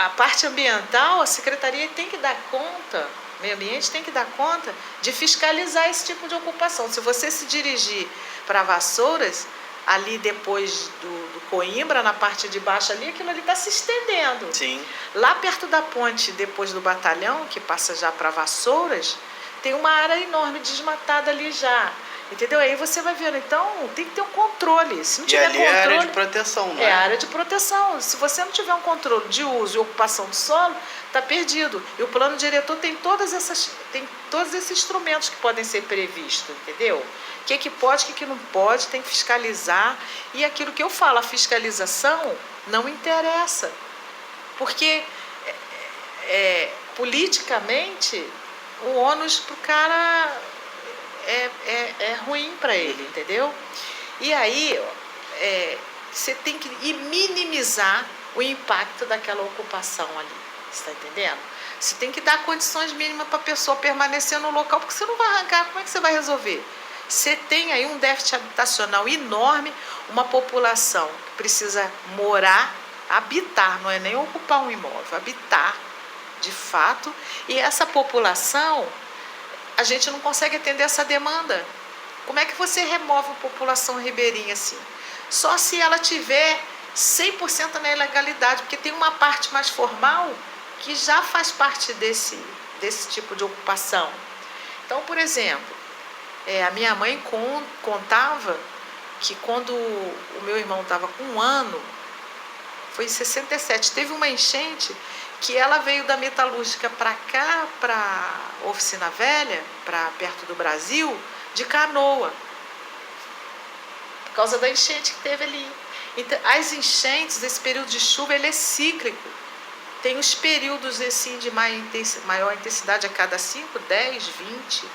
a parte ambiental, a secretaria tem que dar conta, o meio ambiente tem que dar conta de fiscalizar esse tipo de ocupação. Se você se dirigir para Vassouras, ali depois do Coimbra, na parte de baixo ali, aquilo ali está se estendendo. Sim. Lá perto da ponte, depois do batalhão, que passa já para Vassouras, tem uma área enorme desmatada ali já. Entendeu? Aí você vai vendo. Então, tem que ter um controle. Se não tiver ali controle, é área de proteção, não é? É área de proteção. Se você não tiver um controle de uso e ocupação do solo, está perdido. E o plano diretor tem todos esses instrumentos que podem ser previstos, entendeu? O que pode, o que não pode, tem que fiscalizar. E aquilo que eu falo, a fiscalização não interessa. Porque politicamente, o ônus para o cara é ruim para ele, entendeu? E aí, você tem que minimizar o impacto daquela ocupação ali, você está entendendo? Você tem que dar condições mínimas para a pessoa permanecer no local, porque você não vai arrancar, como é que você vai resolver? Você tem aí um déficit habitacional enorme, uma população que precisa morar, habitar, não é nem ocupar um imóvel, habitar de fato, e essa população, a gente não consegue atender essa demanda. Como é que você remove a população ribeirinha assim? Só se ela tiver 100% na ilegalidade, porque tem uma parte mais formal que já faz parte desse tipo de ocupação. Então, por exemplo, a minha mãe contava que quando o meu irmão estava com 1 ano, foi em 67, teve uma enchente que ela veio da metalúrgica para cá, para a Oficina Velha, para perto do Brasil, de canoa, por causa da enchente que teve ali. Então, as enchentes, esse período de chuva, ele é cíclico. Tem os períodos assim, de maior intensidade a cada 5, 10, 20,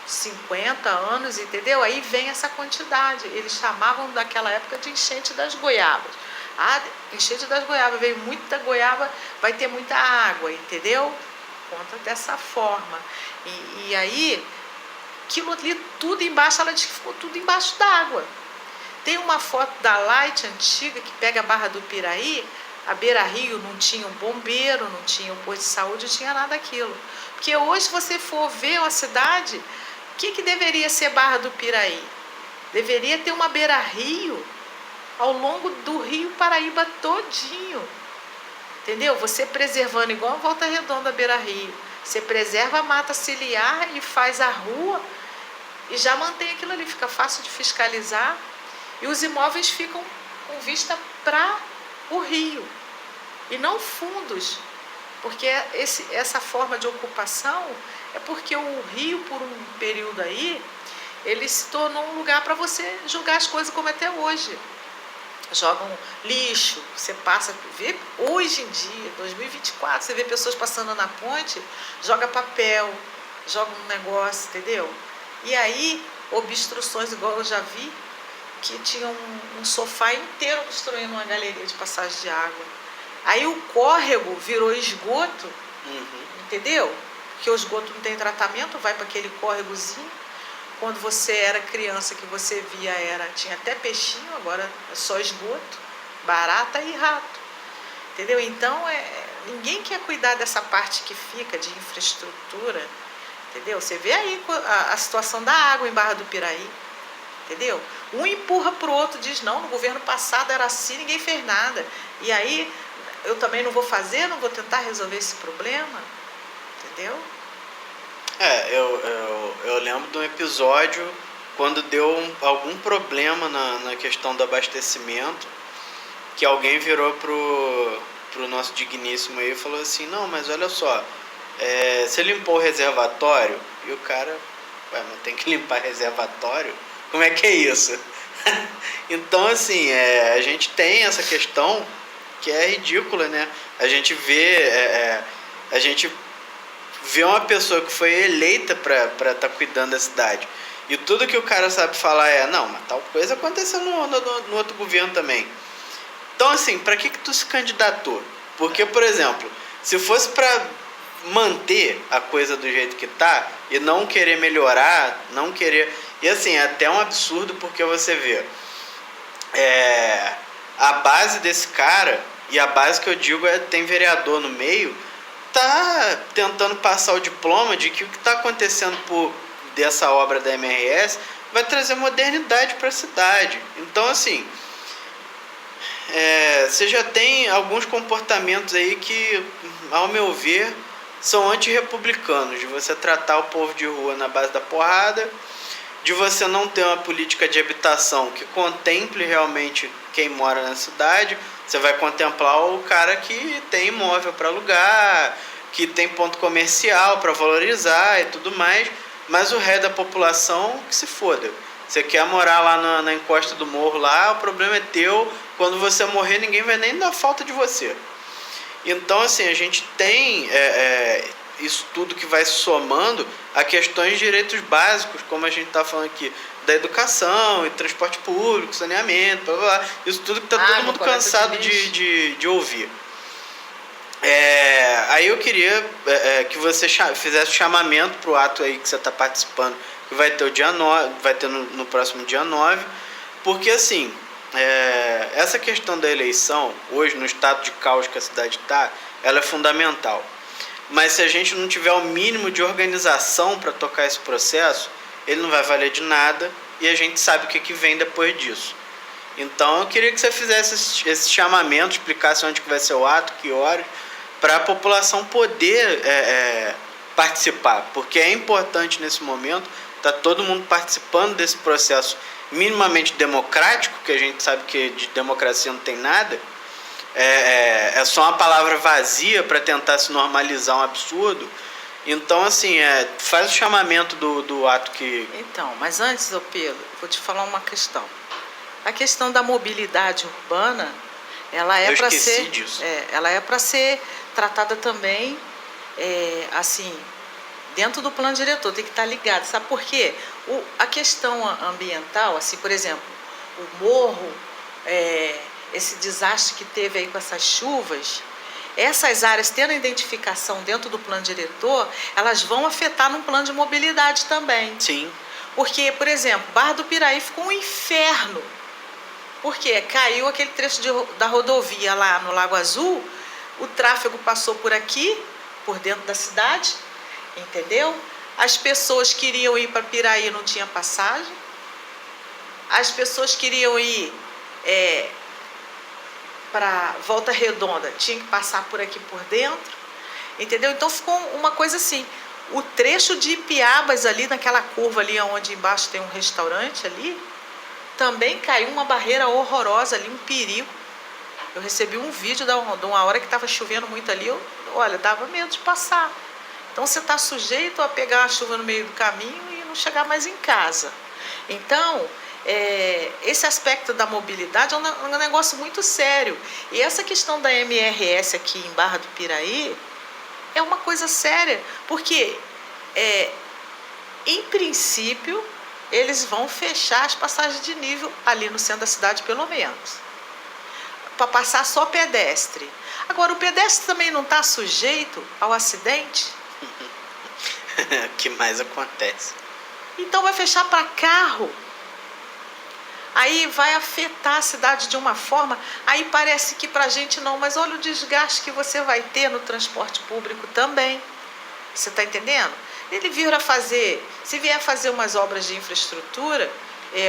50 anos, entendeu? Aí vem essa quantidade. Eles chamavam daquela época de enchente das goiabas. A enchente das goiabas, veio muita goiaba, vai ter muita água, entendeu? Conta dessa forma. E aí, aquilo ali tudo embaixo, ela diz que ficou tudo embaixo d'água. Tem uma foto da Light antiga que pega a Barra do Piraí, a beira-rio não tinha um bombeiro, não tinha um posto de saúde, não tinha nada daquilo. Porque hoje, se você for ver uma cidade, o que deveria ser Barra do Piraí? Deveria ter uma beira-rio ao longo do Rio Paraíba todinho, entendeu? Você preservando igual a Volta Redonda, beira-rio, você preserva a mata ciliar e faz a rua e já mantém aquilo ali, fica fácil de fiscalizar e os imóveis ficam com vista para o rio e não fundos, porque essa forma de ocupação é porque o rio, por um período aí, ele se tornou um lugar para você jogar as coisas como até hoje. Jogam lixo, você vê hoje em dia, 2024, você vê pessoas passando na ponte, joga papel, joga um negócio, entendeu? E aí, obstruções, igual eu já vi, que tinha um sofá inteiro obstruindo uma galeria de passagem de água. Aí o córrego virou esgoto, entendeu? Porque o esgoto não tem tratamento, vai para aquele córregozinho. Quando você era criança, que você via, tinha até peixinho, agora é só esgoto, barata e rato. Entendeu? Então, ninguém quer cuidar dessa parte que fica de infraestrutura, entendeu? Você vê aí a situação da água em Barra do Piraí, entendeu? Um empurra para o outro, diz, não, no governo passado era assim, ninguém fez nada. E aí, eu também não vou fazer, não vou tentar resolver esse problema, entendeu? Eu lembro de um episódio quando deu algum problema na questão do abastecimento, que alguém virou pro nosso digníssimo aí e falou assim, não, mas olha só, você limpou o reservatório? E o cara, mas tem que limpar reservatório? Como é que é isso? Então, assim, a gente tem essa questão que é ridícula, né? A gente vê uma pessoa que foi eleita para estar cuidando da cidade. E tudo que o cara sabe falar não, mas tal coisa aconteceu no outro governo também. Então, assim, para que tu se candidatou? Porque, por exemplo, se fosse para manter a coisa do jeito que tá e não querer melhorar, não querer... E, assim, é até um absurdo porque você vê a base desse cara, e a base que eu digo tem vereador no meio, tá tentando passar o diploma de que o que está acontecendo dessa obra da MRS vai trazer modernidade para a cidade. Então, assim, você já tem alguns comportamentos aí que, ao meu ver, são antirrepublicanos, de você tratar o povo de rua na base da porrada, de você não ter uma política de habitação que contemple realmente quem mora na cidade. Você vai contemplar o cara que tem imóvel para alugar, que tem ponto comercial para valorizar e tudo mais, mas o resto da população que se foda. Você quer morar lá na encosta do morro lá, o problema é teu, quando você morrer ninguém vai nem dar falta de você. Então, assim, a gente tem isso tudo que vai somando a questões de direitos básicos, como a gente está falando aqui, da educação, e transporte público, saneamento, blá, blá, blá. Isso tudo que está todo mundo cansado de ouvir. Aí eu queria que você fizesse o chamamento para o ato aí que você está participando, que vai ter o dia 9, vai ter no próximo dia 9, porque assim, essa questão da eleição, hoje no estado de caos que a cidade está, ela é fundamental. Mas se a gente não tiver o mínimo de organização para tocar esse processo, ele não vai valer de nada e a gente sabe o que vem depois disso. Então eu queria que você fizesse esse chamamento, explicasse onde que vai ser o ato, que horas, para a população poder participar, porque é importante nesse momento estar todo mundo participando desse processo minimamente democrático, que a gente sabe que de democracia não tem nada, é só uma palavra vazia para tentar se normalizar um absurdo. Então, assim, faz o chamamento do ato que... Então, mas antes, Pedro, vou te falar uma questão. A questão da mobilidade urbana, ela é para ser... ela é para ser tratada também, assim, dentro do plano diretor, tem que estar ligado. Sabe por quê? A questão ambiental, assim, por exemplo, o morro, esse desastre que teve aí com essas chuvas, essas áreas tendo identificação dentro do plano diretor, elas vão afetar no plano de mobilidade também. Sim. Porque, por exemplo, Barra do Piraí ficou um inferno. Porque caiu aquele trecho da rodovia lá no Lago Azul, o tráfego passou por aqui, por dentro da cidade, entendeu? As pessoas queriam ir para Piraí, não tinha passagem. As pessoas queriam ir para Volta Redonda, tinha que passar por aqui por dentro, entendeu? Então ficou uma coisa assim, o trecho de Ipiabas ali, naquela curva ali onde embaixo tem um restaurante ali, também caiu uma barreira horrorosa ali, um perigo. Eu recebi um vídeo de uma hora que estava chovendo muito ali, olha, dava medo de passar. Então você está sujeito a pegar a chuva no meio do caminho e não chegar mais em casa. Então, esse aspecto da mobilidade é um negócio muito sério. E essa questão da MRS aqui em Barra do Piraí é uma coisa séria, porque, em princípio, eles vão fechar as passagens de nível ali no centro da cidade, pelo menos, para passar só pedestre. Agora, o pedestre também não está sujeito ao acidente? O que mais acontece? Então vai fechar para carro. aí vai afetar a cidade de uma forma, aí parece que pra gente não, mas olha o desgaste que você vai ter no transporte público também. Você está entendendo? Ele se vier fazer umas obras de infraestrutura,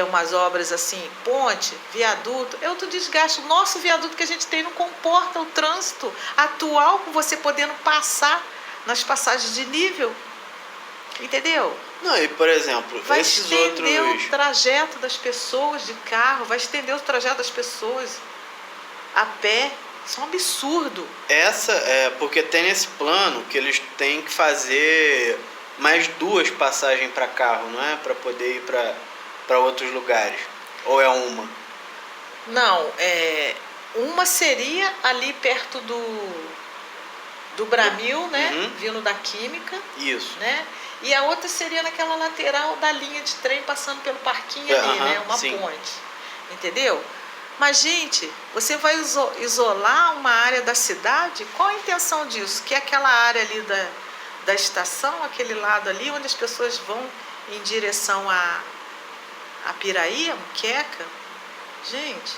umas obras assim, ponte, viaduto, é outro desgaste. O nosso viaduto que a gente tem não comporta o trânsito atual, com você podendo passar nas passagens de nível. Entendeu? Não, e por exemplo, Vai esses estender outros. o trajeto das pessoas de carro, vai estender o trajeto das pessoas a pé. Isso é um absurdo. Porque tem nesse plano que eles têm que fazer mais 2 passagens para carro, não é? Para poder ir para outros lugares. Ou é uma? Não, uma seria ali perto do Bramil, né? Uhum. Vindo da Química, Isso. né? E a outra seria naquela lateral da linha de trem passando pelo parquinho ali, né? Uma sim. ponte. Entendeu? Mas, gente, você vai isolar uma área da cidade? Qual a intenção disso? Que é aquela área ali da estação, aquele lado ali, onde as pessoas vão em direção a Piraí, a Muqueca? Gente...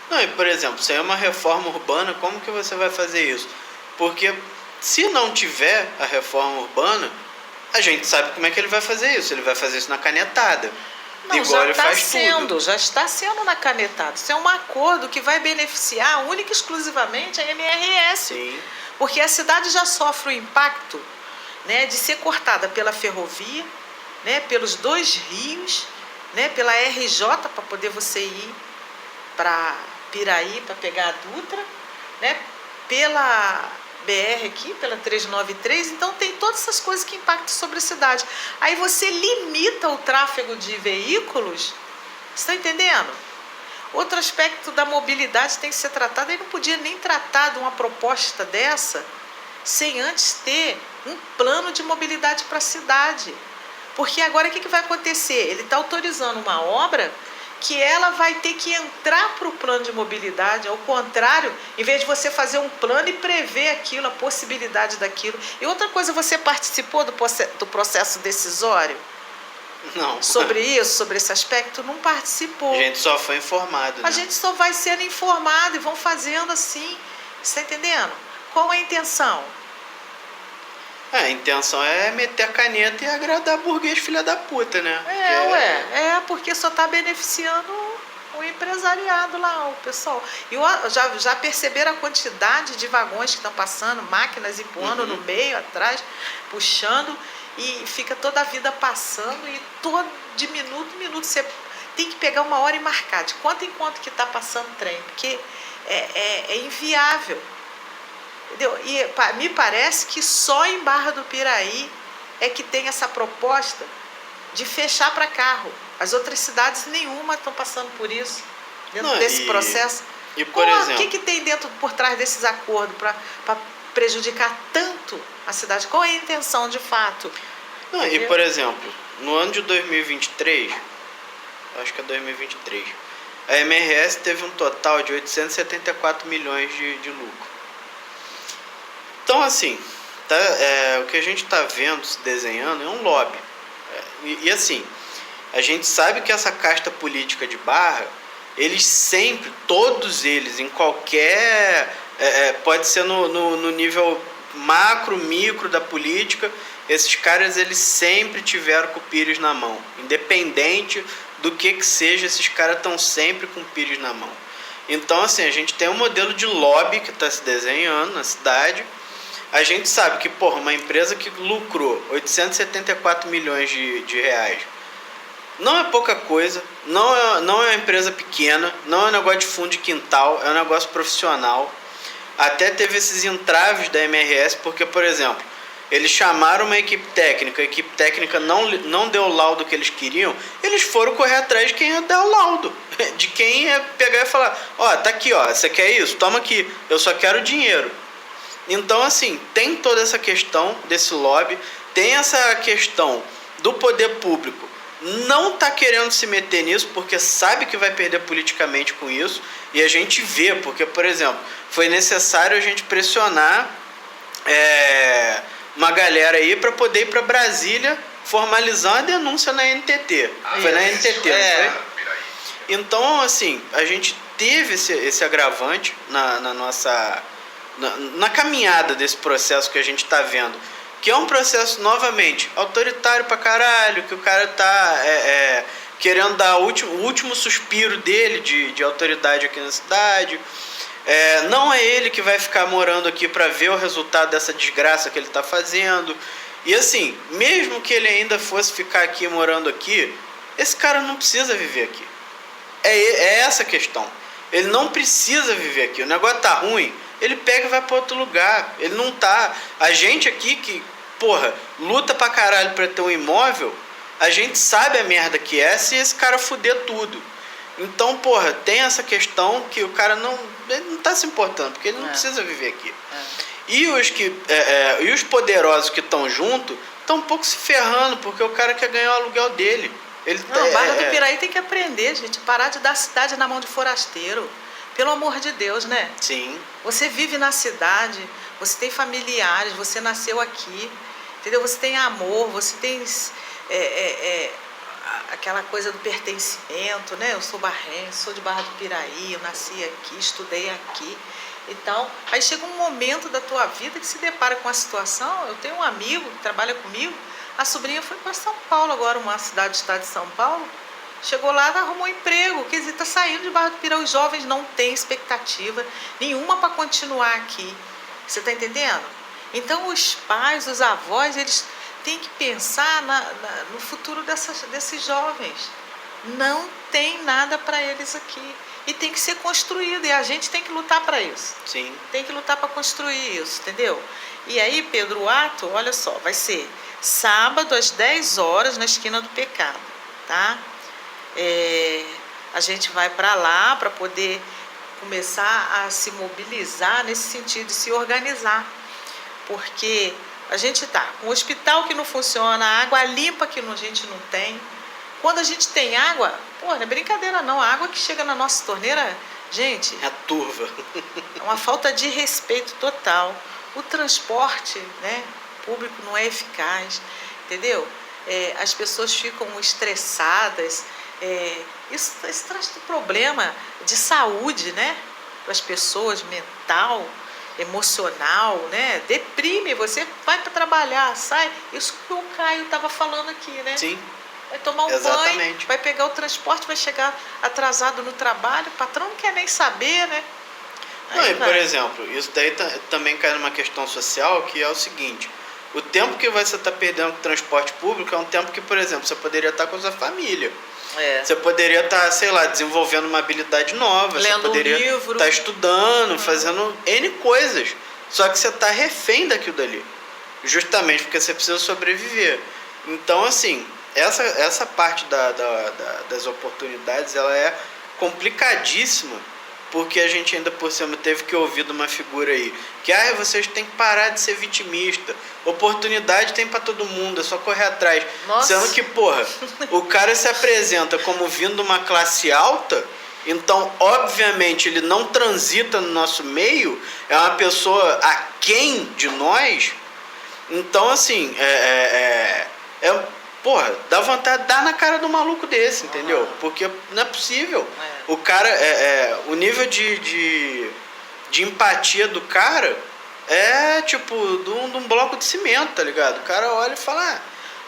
Não, e por exemplo, se é uma reforma urbana, como que você vai fazer isso? Porque se não tiver a reforma urbana, a gente sabe como é que ele vai fazer isso. Ele vai fazer isso na canetada. Não, igual ele faz tudo. já está sendo na canetada. Isso é um acordo que vai beneficiar única e exclusivamente a MRS. Sim. Porque a cidade já sofre o impacto, né, de ser cortada pela ferrovia, né, pelos 2 rios, né, pela RJ para poder você ir para Piraí para pegar a Dutra, né, pela BR aqui, pela 393, então tem todas essas coisas que impactam sobre a cidade. Aí você limita o tráfego de veículos, você está entendendo? Outro aspecto da mobilidade tem que ser tratado, ele não podia nem tratar de uma proposta dessa sem antes ter um plano de mobilidade para a cidade. Porque agora o que vai acontecer? Ele está autorizando uma obra que ela vai ter que entrar para o plano de mobilidade, ao contrário, em vez de você fazer um plano e prever aquilo, a possibilidade daquilo. E outra coisa, você participou do processo decisório? Não. Sobre isso, sobre esse aspecto? Não participou. A gente só foi informado, né? A gente só vai sendo informado e vão fazendo assim. Você está entendendo? Qual a intenção? A intenção é meter a caneta e agradar burguês filha da puta, né? Porque só está beneficiando o empresariado lá, o pessoal. E já perceberam a quantidade de vagões que estão passando, máquinas empurrando no meio, atrás, puxando, e fica toda a vida passando, e de minuto em minuto você tem que pegar uma hora e marcar, de quanto em quanto que está passando o trem, porque é inviável. Entendeu? E me parece que só em Barra do Piraí é que tem essa proposta de fechar para carro. As outras cidades nenhuma estão passando por isso, dentro desse processo. E por exemplo, o que tem por trás desses acordos para prejudicar tanto a cidade? Qual é a intenção de fato? Não, e por exemplo, no ano de 2023, acho que é 2023, a MRS teve um total de 874 milhões de lucro. Então, assim, o que a gente está vendo, se desenhando, é um lobby. E assim, a gente sabe que essa casta política de Barra, eles sempre, todos eles, em qualquer... pode ser no nível macro, micro da política, esses caras, eles sempre tiveram com o pires na mão. Independente do que seja, esses caras estão sempre com o pires na mão. Então, assim, a gente tem um modelo de lobby que está se desenhando na cidade. A gente sabe que, uma empresa que lucrou 874 milhões de reais não é pouca coisa, não é uma empresa pequena, não é um negócio de fundo de quintal, é um negócio profissional. Até teve esses entraves da MRS, porque, por exemplo, eles chamaram uma equipe técnica, a equipe técnica não deu o laudo que eles queriam, eles foram correr atrás de quem ia dar o laudo, de quem ia pegar e falar, tá aqui, você quer isso? Toma aqui, eu só quero dinheiro. Então, assim, tem toda essa questão desse lobby, tem essa questão do poder público não tá querendo se meter nisso porque sabe que vai perder politicamente com isso, e a gente vê, porque, por exemplo, foi necessário a gente pressionar uma galera aí para poder ir para Brasília formalizar uma denúncia na NTT. Foi na NTT, não foi? Então, assim, a gente teve esse agravante na caminhada desse processo que a gente está vendo, que é um processo, novamente, autoritário pra caralho, que o cara tá querendo dar o último suspiro dele de autoridade aqui na cidade. Não é ele que vai ficar morando aqui para ver o resultado dessa desgraça que ele está fazendo. E assim, mesmo que ele ainda fosse ficar aqui morando aqui, esse cara não precisa viver aqui. É essa a questão. Ele não precisa viver aqui. O negócio tá ruim, ele pega e vai para outro lugar. Ele não tá. A gente aqui que, porra, luta pra caralho pra ter um imóvel, a gente sabe a merda que é se esse cara fuder tudo. Então, porra, tem essa questão que o cara ele não tá se importando, porque ele não precisa viver aqui. E os poderosos que estão junto estão um pouco se ferrando, porque o cara quer ganhar o aluguel dele. Barra do Piraí tem que aprender, gente, parar de dar a cidade na mão de forasteiro. Pelo amor de Deus, né? Sim. Você vive na cidade, você tem familiares, você nasceu aqui, entendeu? Você tem amor, você tem aquela coisa do pertencimento, né? Eu sou barrense, sou de Barra do Piraí, eu nasci aqui, estudei aqui. Então, aí chega um momento da tua vida que se depara com a situação. Eu tenho um amigo que trabalha comigo, a sobrinha foi para São Paulo agora, uma cidade do estado de São Paulo. Chegou lá, arrumou um emprego, quer dizer, está saindo de Barra do Piraí. Os jovens não têm expectativa nenhuma para continuar aqui. Você está entendendo? Então, os pais, os avós, eles têm que pensar no futuro desses jovens. Não tem nada para eles aqui. E tem que ser construído, e a gente tem que lutar para isso. Sim. Tem que lutar para construir isso, entendeu? E aí, Pedro, o ato, olha só, vai ser sábado às 10 horas na esquina do Pecado, tá? A gente vai para lá para poder começar a se mobilizar nesse sentido, de se organizar. Porque a gente tá com o hospital que não funciona, a água limpa que a gente não tem. Quando a gente tem água, pô, não é brincadeira não, a água que chega na nossa torneira, gente... É turva. É uma falta de respeito total. O transporte, né, público não é eficaz, entendeu? As pessoas ficam estressadas. Isso traz um problema de saúde, né? Para as pessoas, mental, emocional, né? Deprime, você vai para trabalhar, sai. Isso que o Caio estava falando aqui, né? Sim. Vai tomar um banho, vai pegar o transporte, vai chegar atrasado no trabalho, o patrão não quer nem saber, né? Não, e, por exemplo, isso daí também cai numa questão social, que é o seguinte: o tempo que você está perdendo com o transporte público é um tempo que, por exemplo, você poderia estar com a sua família. Você poderia estar, sei lá, desenvolvendo uma habilidade nova, lendo você poderia um livro, estar estudando, fazendo N coisas. Só que você está refém daquilo dali, justamente porque você precisa sobreviver. Então, assim, essa parte das oportunidades, ela é complicadíssima, porque a gente ainda por cima teve que ouvir de uma figura aí que vocês têm que parar de ser vitimista, oportunidade tem para todo mundo, é só correr atrás. Nossa. Sendo que, porra, o cara se apresenta como vindo de uma classe alta, então obviamente ele não transita no nosso meio, é uma pessoa aquém de nós. Então, assim, porra, dá vontade de dar na cara do maluco desse, entendeu? Porque não é possível. O cara, o nível de empatia do cara é tipo de um bloco de cimento, tá ligado? O cara olha e fala...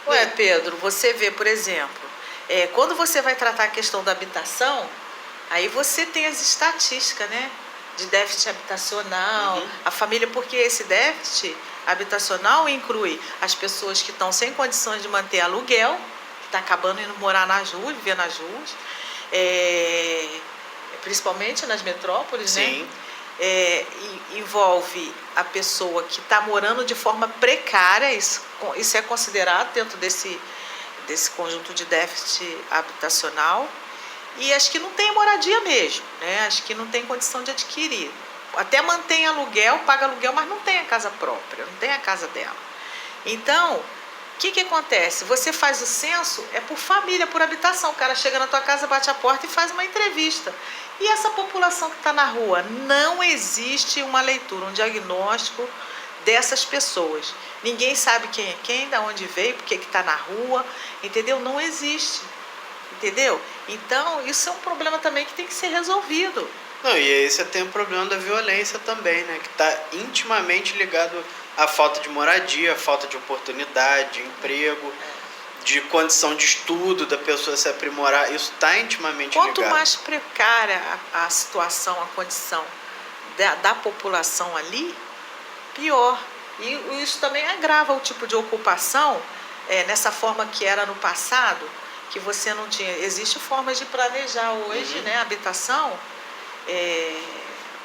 Ué, Pedro, você vê, por exemplo, quando você vai tratar a questão da habitação, aí você tem as estatísticas, né? De déficit habitacional, a família, porque esse déficit habitacional inclui as pessoas que estão sem condições de manter aluguel, que está acabando indo morar nas ruas, viver nas ruas, principalmente nas metrópoles, Sim. né? Envolve a pessoa que está morando de forma precária, isso é considerado dentro desse conjunto de déficit habitacional, e as que não tem moradia mesmo, né? As que não tem condição de adquirir. Até mantém aluguel, paga aluguel, mas não tem a casa própria, não tem a casa dela. Então, o que acontece? Você faz o censo, por família, por habitação. O cara chega na tua casa, bate a porta e faz uma entrevista. E essa população que está na rua, não existe uma leitura, um diagnóstico dessas pessoas. Ninguém sabe quem é quem, de onde veio, por que está na rua, entendeu? Não existe. Entendeu? Então, isso é um problema também que tem que ser resolvido. Não, e aí você tem o problema da violência também, né? Que está intimamente ligado à falta de moradia, à falta de oportunidade, de emprego, de condição de estudo da pessoa se aprimorar. Isso está intimamente Quanto ligado. mais precária a situação, a condição da população ali, pior. E isso também agrava o tipo de ocupação, nessa forma que era no passado, que você não tinha. Existem formas de planejar hoje, né, a habitação,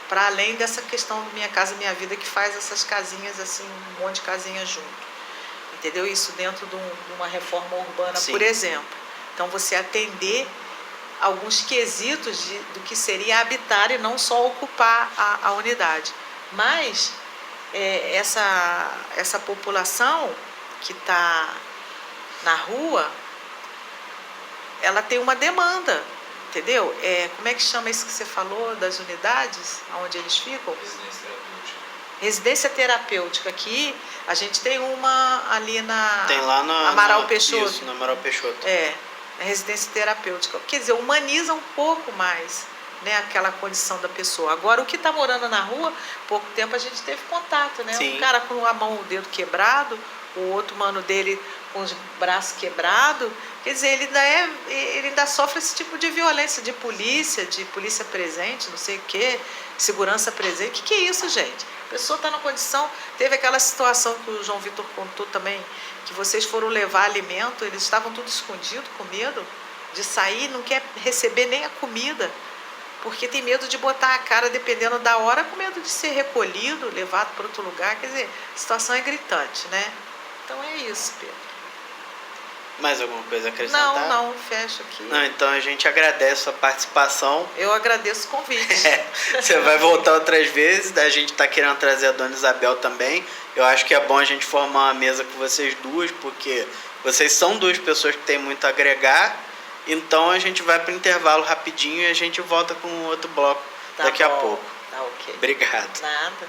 para além dessa questão do Minha Casa Minha Vida, que faz essas casinhas assim, um monte de casinhas junto. Entendeu? Isso dentro de uma reforma urbana, Sim. por exemplo. Então, você atender alguns quesitos do que seria habitar e não só ocupar a unidade. Mas essa população que está na rua, ela tem uma demanda, entendeu? Como é que chama isso que você falou, das unidades, onde eles ficam? Residência terapêutica. Aqui a gente tem uma ali Tem lá na Amaral Peixoto. Isso, na Amaral Peixoto. Na residência terapêutica. Quer dizer, humaniza um pouco mais, né, aquela condição da pessoa. Agora, o que está morando na rua, pouco tempo a gente teve contato, né? Sim. Um cara com a mão, o dedo quebrado, o outro mano dele com os braços quebrados. Quer dizer, ele ainda sofre esse tipo de violência de polícia presente, não sei o quê, segurança presente. O que é isso, gente? A pessoa está na condição... Teve aquela situação que o João Vitor contou também, que vocês foram levar alimento, eles estavam tudo escondidos, com medo de sair, não quer receber nem a comida, porque tem medo de botar a cara, dependendo da hora, com medo de ser recolhido, levado para outro lugar. Quer dizer, a situação é gritante, né? Então é isso, Pedro. Mais alguma coisa a acrescentar? Não, fecha aqui. Não, então a gente agradece a sua participação. Eu agradeço o convite. Você vai voltar outras vezes. A gente está querendo trazer a Dona Isabel também. Eu acho que é bom a gente formar uma mesa com vocês duas, porque vocês são duas pessoas que têm muito a agregar. Então a gente vai para o intervalo rapidinho e a gente volta com outro bloco daqui a pouco. Tá ok. Obrigado. Nada.